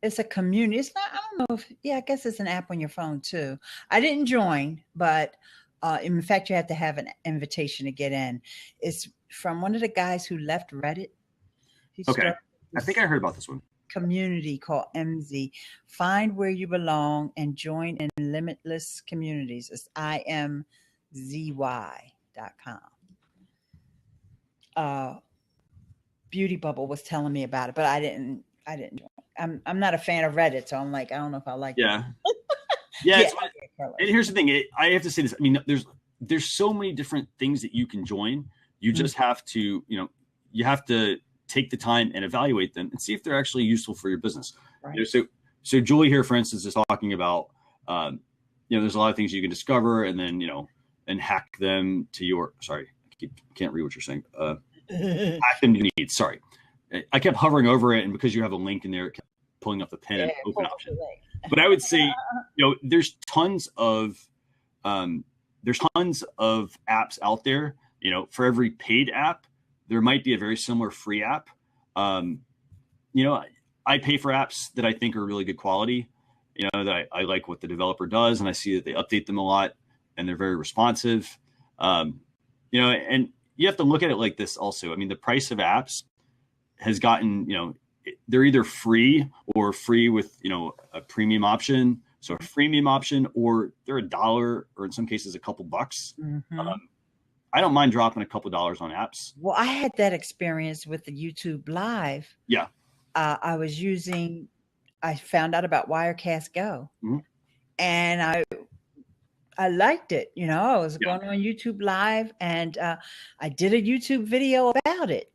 S2: it's a community. It's not. I don't know if. Yeah, I guess it's an app on your phone too. I didn't join, but in fact, you have to have an invitation to get in. It's from one of the guys who left Reddit.
S1: Okay, I think I heard about this one.
S2: Community called MZ. Find where you belong and join in limitless communities. It's imzy.com. Beauty Bubble was telling me about it, but I didn't join. I'm not a fan of Reddit, so I'm like, I don't know if I like it.
S1: Yeah. And here's the thing. I have to say this. I mean, there's so many different things that you can join. You just have to, you have to take the time and evaluate them and see if they're actually useful for your business.
S2: Right.
S1: So Julie here, for instance, is talking about, there's a lot of things you can discover and then, and hack them to your, sorry, I can't read what you're saying. Hack them to your needs. Sorry. I kept hovering over it, and because you have a link in there, it kept pulling up the pen and open option. But I would say, there's tons of apps out there. For every paid app, there might be a very similar free app. I pay for apps that I think are really good quality. That I like what the developer does, and I see that they update them a lot, and they're very responsive. And you have to look at it like this also. I mean, the price of apps has gotten, they're either free or free with, a premium option. So a freemium option, or they're $1 or in some cases a couple bucks.
S2: Mm-hmm.
S1: I don't mind dropping a couple dollars on apps.
S2: Well, I had that experience with the YouTube Live.
S1: Yeah.
S2: I found out about Wirecast Go, and I liked it. I was going on YouTube Live, and I did a YouTube video about it.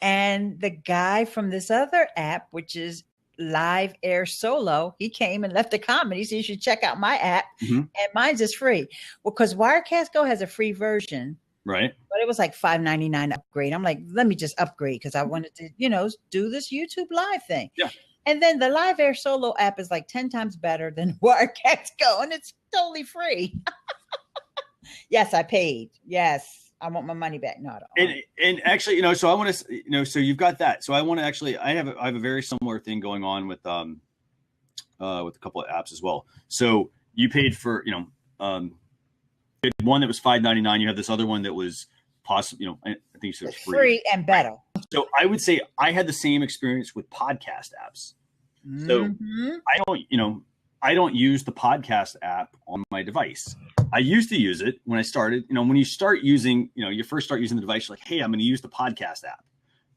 S2: And the guy from this other app, which is Live Air Solo, he came and left a comment. He said, you should check out my app, and mine's is free. Well, because Wirecast Go has a free version.
S1: Right.
S2: But it was like $5.99 upgrade. I'm like, let me just upgrade because I wanted to, do this YouTube Live thing.
S1: Yeah.
S2: And then the Live Air Solo app is like 10 times better than Wirecast Go, and it's totally free. Yes, I paid. Yes, I want my money back. No, I don't.
S1: And actually, so I want to, so you've got that. So I want to actually, I have a very similar thing going on with with a couple of apps as well. So you paid for, one that was $5.99. You have this other one that was possible, I think you said it was
S2: free and better.
S1: So I would say I had the same experience with podcast apps. So I don't use the podcast app on my device. I used to use it when I started. When you start using, you first start using the device, you're like, hey, I'm going to use the podcast app.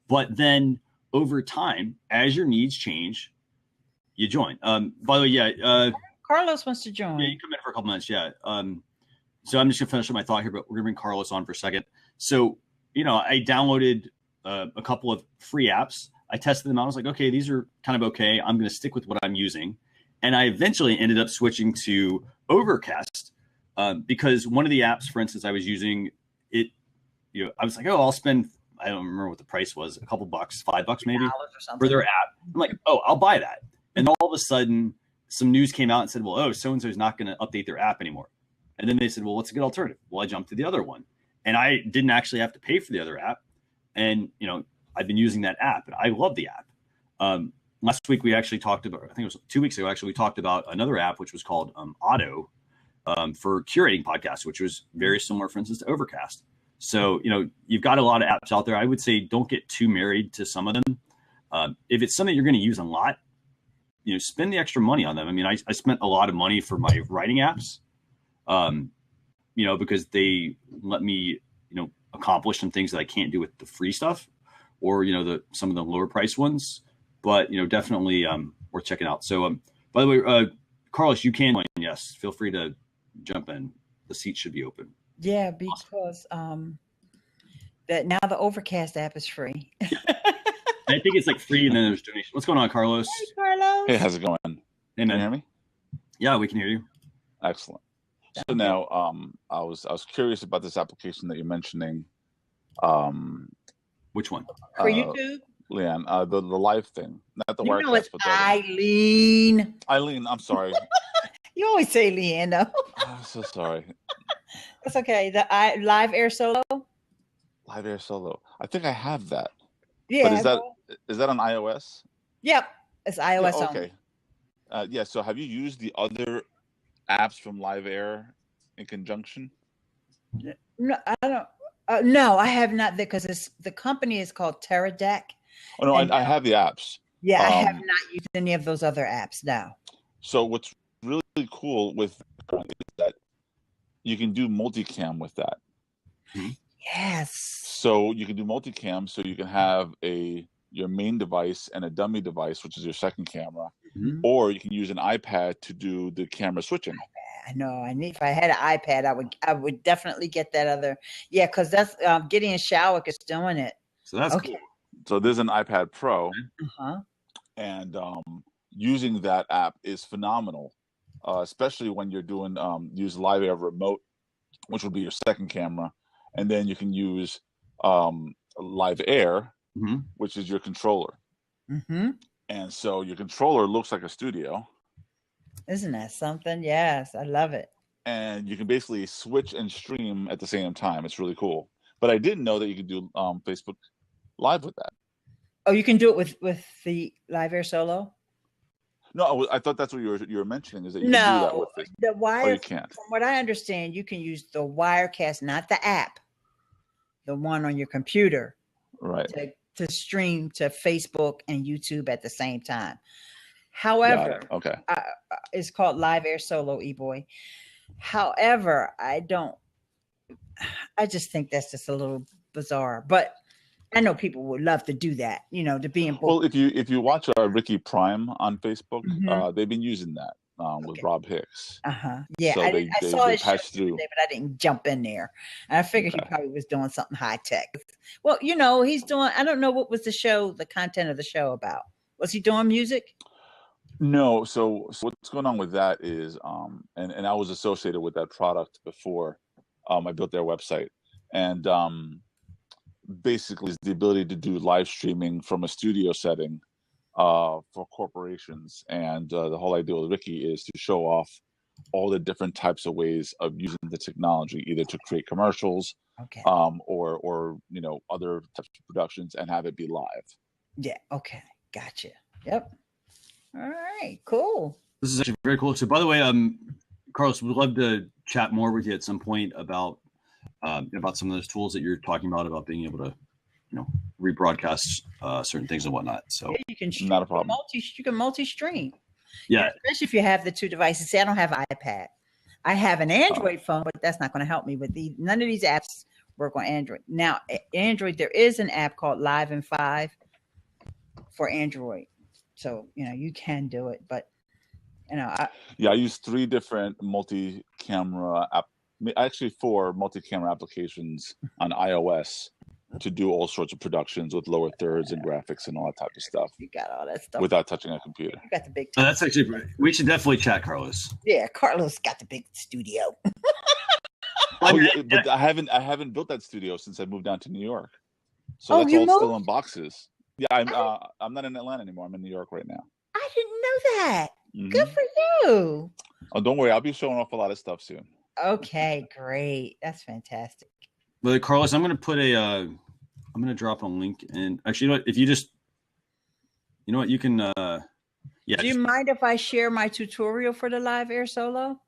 S1: But then over time, as your needs change, you join. By the way,
S2: Carlos wants to join.
S1: Yeah, you come in for a couple minutes. Yeah. So I'm just gonna finish up my thought here, but we're gonna bring Carlos on for a second. So, I downloaded a couple of free apps. I tested them out. I was like, okay, these are kind of okay. I'm gonna stick with what I'm using. And I eventually ended up switching to Overcast because one of the apps, for instance, I was using it, I was like, oh, I'll spend, I don't remember what the price was, a couple bucks, $5 maybe for their app. I'm like, oh, I'll buy that. And all of a sudden, some news came out and said, well, so-and-so is not going to update their app anymore. And then they said, well, what's a good alternative? Well, I jumped to the other one. And I didn't actually have to pay for the other app. And, I've been using that app, and I love the app. Last week, we actually talked about, I think it was 2 weeks ago, actually, we talked about another app, which was called Auto for curating podcasts, which was very similar, for instance, to Overcast. So, you've got a lot of apps out there. I would say don't get too married to some of them. If it's something you're going to use a lot, spend the extra money on them. I mean, I spent a lot of money for my writing apps, because they let me, accomplish some things that I can't do with the free stuff or, some of the lower price ones, but, definitely worth checking out. So, by the way, Carlos, you can join. Yes. Feel free to jump in. The seat should be open.
S2: Yeah, because that now the Overcast app is free.
S1: I think it's like free, and then there's donation. What's going on, Carlos?
S2: Hey, Carlos.
S3: Hey, how's it going?
S1: Hey,
S3: Can
S1: man.
S3: you hear me?
S1: Yeah, we can hear you.
S3: Excellent. So now, I was curious about this application that you're mentioning.
S1: Which one?
S2: For YouTube?
S3: Leanne, the live thing, not the
S2: Wirecast.
S3: Wirecast,
S2: It's Eileen.
S3: Eileen, I'm sorry.
S2: You always say Leanne, though.
S3: I'm so sorry.
S2: That's okay. The Live Air Solo?
S3: Live Air Solo. I think I have that.
S2: Yeah.
S3: But is that on iOS?
S2: Yep. It's iOS
S3: okay.
S2: only.
S3: So have you used the other apps from Live Air in conjunction?
S2: No, I don't. No, I have not, because the company is called TerraDeck.
S3: Oh, no, I have the apps.
S2: Yeah, I have not used any of those other apps now.
S3: So what's really cool with is that you can do multicam with that.
S2: Yes.
S3: So you can do multicam, so you can have your main device and a dummy device, which is your second camera, or you can use an iPad to do the camera switching.
S2: I know. If I had an iPad, I would definitely get that other. Yeah, because that's Gideon Showick is doing it.
S1: So that's cool.
S3: So there's an iPad Pro, and using that app is phenomenal, especially when you're doing use Live Air Remote, which would be your second camera, and then you can use Live Air, which is your controller. And so your controller looks like a studio.
S2: Isn't that something? Yes, I love it.
S3: And you can basically switch and stream at the same time. It's really cool. But I didn't know that you could do Facebook Live with that.
S2: Oh, you can do it with the Live Air Solo?
S3: No, I thought that's what you were mentioning, is that you can do that with it.
S2: The wire.
S3: You can't.
S2: From what I understand, you can use the Wirecast, not the app, the one on your computer,
S3: right?
S2: To stream to Facebook and YouTube at the same time. However, it's called Live Air Solo, E-Boy. However, I just think that's just a little bizarre. But I know people would love to do that, to be in both.
S3: Well, if you watch Ricky Prime on Facebook, they've been using that with Rob Hicks.
S2: Yeah,
S3: so
S2: I saw it
S3: through,
S2: but I didn't jump in there. And I figured he probably was doing something high tech. Well, he's doing. I don't know what was the content of the show about. Was he doing music?
S3: No. So what's going on with that is, and I was associated with that product before. I built their website, and basically it's the ability to do live streaming from a studio setting for corporations. And the whole idea with Ricky is to show off all the different types of ways of using the technology, either to create commercials, or other types of productions, and have it be live.
S2: Yeah. Okay. Gotcha. Yep. All right. Cool.
S1: This is actually very cool. So, by the way, Carlos, we'd love to chat more with you at some point about some of those tools that you're talking about being able to, rebroadcast certain things and whatnot. So,
S2: yeah, you can
S3: not a problem.
S2: You can multi-stream.
S1: Yeah,
S2: especially if you have the two devices. See, I don't have an iPad. I have an Android phone, but that's not going to help me with none of these apps work on Android. Now, Android, there is an app called Live in 5 for Android. So, you can do it, but I
S3: use 3 different multi-camera actually 4 multi-camera applications on iOS to do all sorts of productions with lower thirds and graphics and all that type of stuff.
S2: You got all that stuff
S3: without touching a computer.
S2: You got the big.
S1: That's actually we should definitely chat, Carlos.
S2: Yeah, Carlos got the big studio.
S3: But I haven't built that studio since I moved down to New York, so that's all still in boxes. Yeah, I'm not in Atlanta anymore. I'm in New York right now.
S2: I didn't know that. Mm-hmm. Good for you.
S3: Oh, don't worry, I'll be showing off a lot of stuff soon.
S2: Okay, great. That's fantastic.
S1: But Carlos, I'm going to drop a link, and actually, if you just, you can. Yeah.
S2: Do you mind if I share my tutorial for the Live Air Solo?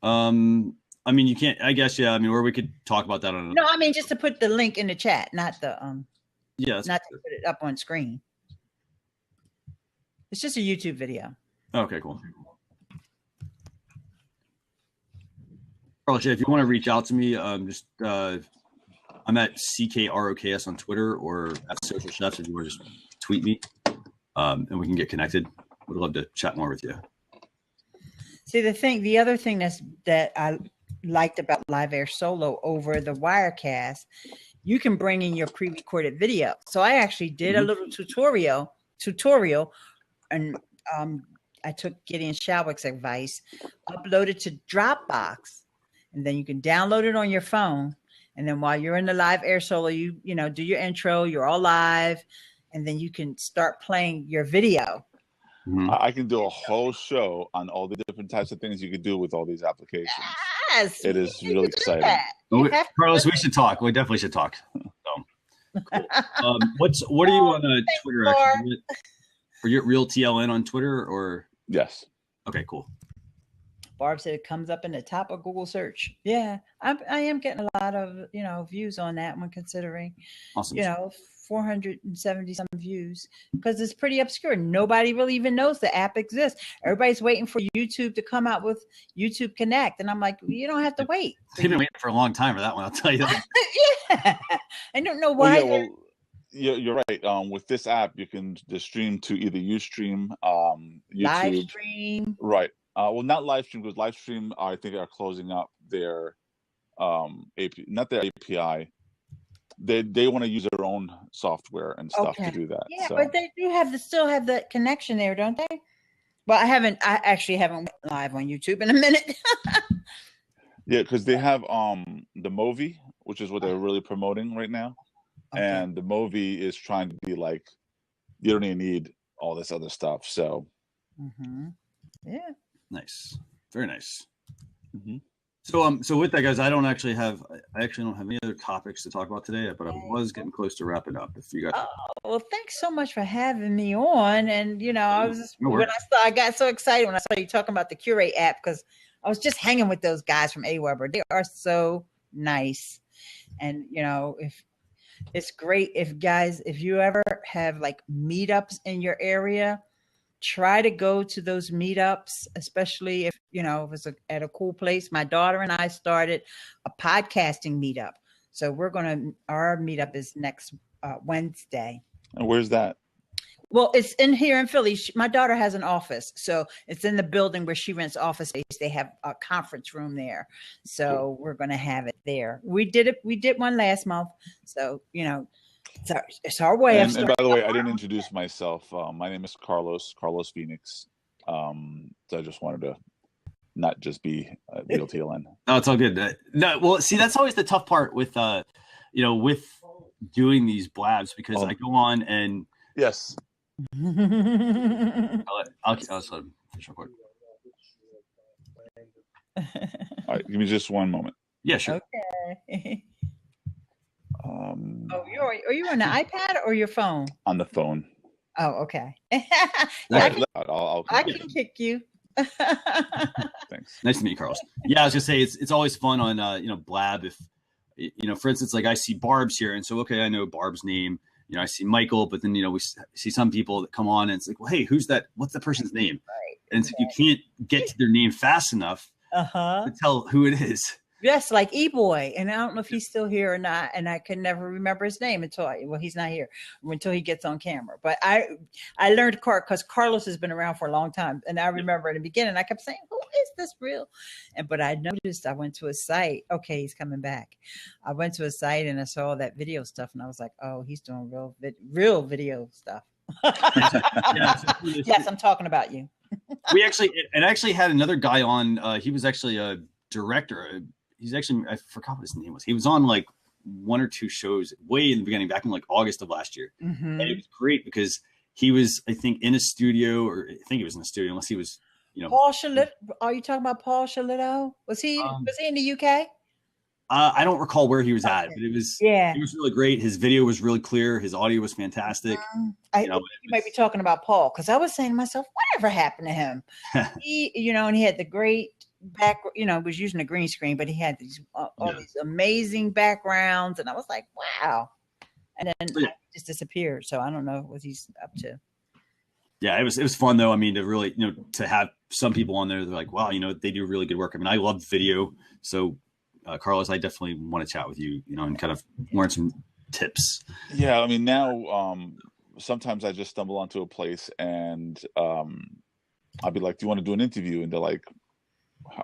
S1: I mean, you can't. I guess, yeah. I mean, or we could talk about that on.
S2: No, I mean just to put the link in the chat, not the
S1: Yeah.
S2: Not to put it up on screen. It's just a YouTube video.
S1: Okay, cool. Carlos, if you want to reach out to me, I'm at CKROKS on Twitter or at Social Chefs. If you want to just tweet me, and we can get connected. Would love to chat more with you.
S2: See, the other thing that I liked about Live Air Solo over the Wirecast, you can bring in your pre-recorded video. So I actually did a little tutorial, and I took Gideon Shalwick's advice, uploaded to Dropbox, and then you can download it on your phone. And then while you're in the Live Air Solo, you do your intro, you're all live, and then you can start playing your video.
S3: Mm-hmm. I can do a whole show on all the different types of things you could do with all these applications.
S2: Yes,
S3: it is really exciting.
S1: Carlos, we should talk. We definitely should talk. So, cool. What are you on Twitter? Actually? Are you Real TLN on Twitter or?
S3: Yes.
S1: Okay, cool.
S2: Barb said it comes up in the top of Google search. Yeah, I am getting a lot of views on that one, considering
S1: awesome.
S2: 470 some views, because it's pretty obscure. Nobody really even knows the app exists. Everybody's waiting for YouTube to come out with YouTube Connect, and I'm like, you don't have to wait.
S1: They've been waiting for a long time for that one, I'll tell you that.
S2: Yeah, I don't know why.
S3: You're right. With this app, you can just stream to either Ustream, YouTube,
S2: live stream.
S3: Right. Well, not live stream, because live stream I think are closing up their API, not their API. They want to use their own software and stuff to do that.
S2: Yeah, so. But they do still have the connection there, don't they? Well, I actually haven't went live on YouTube in a minute.
S3: Yeah, because they have the Movi, which is what they're really promoting right now. Okay. And the Movi is trying to be like, you don't even need all this other stuff. So,
S2: yeah,
S1: nice, very nice. Mm-hmm. So with that, guys, I actually don't have any other topics to talk about today, but I was getting close to wrapping up. If you guys,
S2: well, thanks so much for having me on. And I was I got so excited when I saw you talking about the Curate app, because I was just hanging with those guys from Aweber. They are so nice, and if it's great if you ever have like meetups in your area, try to go to those meetups, especially if if it's at a cool place. My daughter and I started a podcasting meetup, so our meetup is next Wednesday.
S3: And where's that?
S2: Well, it's in here in Philly. My daughter has an office, so it's in the building where she rents office space. They have a conference room there, so We're going to have it there. We did one last month, so it's our way.
S3: And by the way, I didn't introduce myself. My name is Carlos Phoenix. So I just wanted to not just be Real TLN.
S1: No, it's all good. No, well, see, that's always the tough part with with doing these blabs, because I go on and
S3: yes.
S1: I'll finish real quick.
S3: All right, give me just one moment.
S1: Yeah, sure.
S2: Okay. Are you on the iPad or your phone?
S3: On the phone.
S2: Oh, okay.
S3: I
S2: can kick you.
S3: Thanks.
S1: Nice to meet you, Carlos. Yeah, I was gonna say it's always fun on Blab. If for instance, like I see Barb's here, and so okay, I know Barb's name. I see Michael, but then we see some people that come on, and it's like, well, hey, who's that? What's the person's name?
S2: Right.
S1: And so you can't get to their name fast enough to tell who it is.
S2: Yes, like E-Boy, and I don't know if he's still here or not, and I can never remember his name until he's not here, until he gets on camera. But I learned because Carlos has been around for a long time, and I remember in the beginning I kept saying, "Who is this real?" But I noticed I went to a site. Okay, he's coming back. I went to a site and I saw that video stuff, and I was like, "Oh, he's doing real video stuff." Yes, I'm talking about you.
S1: We actually had another guy on. He was actually a director. He's actually, I forgot what his name was. He was on like one or two shows way in the beginning, back in like August of last year. And it was great because he was, I think, in a studio, or I think he was in a studio, unless he was,
S2: Paul Shalit. Are you talking about Paul Shalito? Was he in the UK?
S1: I don't recall where he was at, but it was really great. His video was really clear. His audio was fantastic.
S2: You might be talking about Paul, because I was saying to myself, whatever happened to him? He, and he had the great back, was using a green screen, but he had these all these amazing backgrounds, and I was like, wow. And then he just disappeared, so I don't know what he's up to.
S1: Yeah, it was fun though. I mean, to really to have some people on there, they're like, wow, they do really good work. I mean, I love video, so Carlos, I definitely want to chat with you, and kind of learn some tips.
S3: Yeah, I mean, now sometimes I just stumble onto a place and I'll be like, do you want to do an interview? And they're like,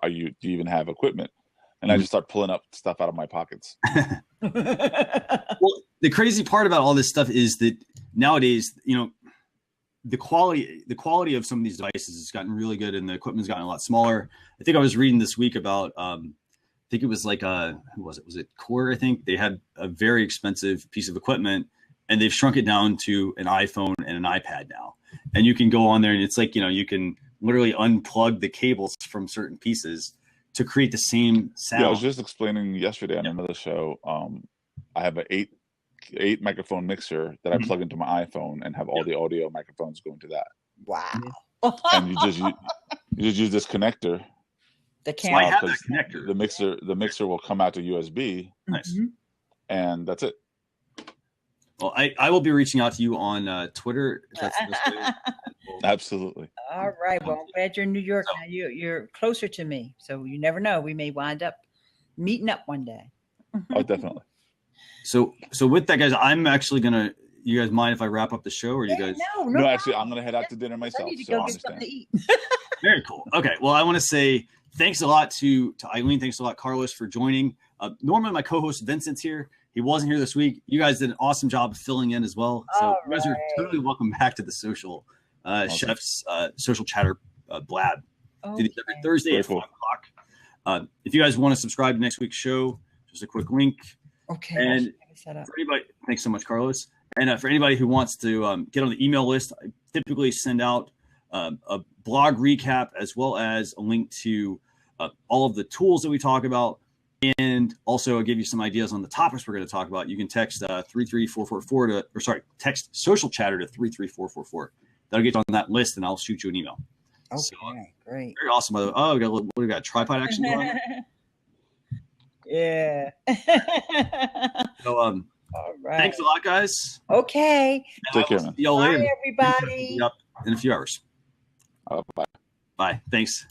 S3: do you even have equipment? And I just start pulling up stuff out of my pockets.
S1: Well, the crazy part about all this stuff is that nowadays, the quality of some of these devices has gotten really good, and the equipment's gotten a lot smaller. I think I was reading this week about, I think it was like, who was it? Was it Core? I think they had a very expensive piece of equipment, and they've shrunk it down to an iPhone and an iPad now. And you can go on there, and it's like, you can literally unplug the cables from certain pieces to create the same sound.
S3: Yeah, I was just explaining yesterday on another show. I have an eight microphone mixer that I plug into my iPhone and have all the audio microphones go into that.
S2: Wow.
S3: And you just use this connector.
S2: The camera.
S1: So I have that connector.
S3: The mixer will come out to USB.
S1: Nice.
S3: And that's it.
S1: Well, I will be reaching out to you on Twitter. If that's the best way.
S3: Absolutely.
S2: All right. Well, I'm glad you're in New York now. You're closer to me, so you never know. We may wind up meeting up one day.
S3: Oh, definitely.
S1: So with that, guys, I'm actually gonna. You guys mind if I wrap up the show, or you guys?
S3: No, actually, I'm gonna head out to dinner myself.
S2: I need to
S3: so
S2: go
S3: I
S2: get
S3: understand.
S2: something to eat.
S1: Very cool. Okay. Well, I want to say thanks a lot to Eileen. Thanks a lot, Carlos, for joining. Normally, my co-host Vincent's here. He wasn't here this week. You guys did an awesome job of filling in as well. So you guys are totally welcome back to the Social Chefs Social Chatter Blab. Do these every Thursday at 5 o'clock. If you guys want to subscribe to next week's show, just a quick link.
S2: Okay.
S1: And for anybody, thanks so much, Carlos. And for anybody who wants to get on the email list, I typically send out a blog recap as well as a link to all of the tools that we talk about. And also I'll give you some ideas on the topics we're going to talk about. You can text 33444 text Social Chatter to 33444. That'll get you on that list, and I'll shoot you an email.
S2: Okay, so, great.
S1: Very awesome. Oh, we got tripod action going on?
S2: Yeah.
S1: So,
S2: all right.
S1: Thanks a lot, guys.
S2: Okay.
S3: Take care, man.
S1: See y'all later.
S2: Bye, everybody.
S1: Up in a few hours.
S3: Bye.
S1: Bye. Thanks.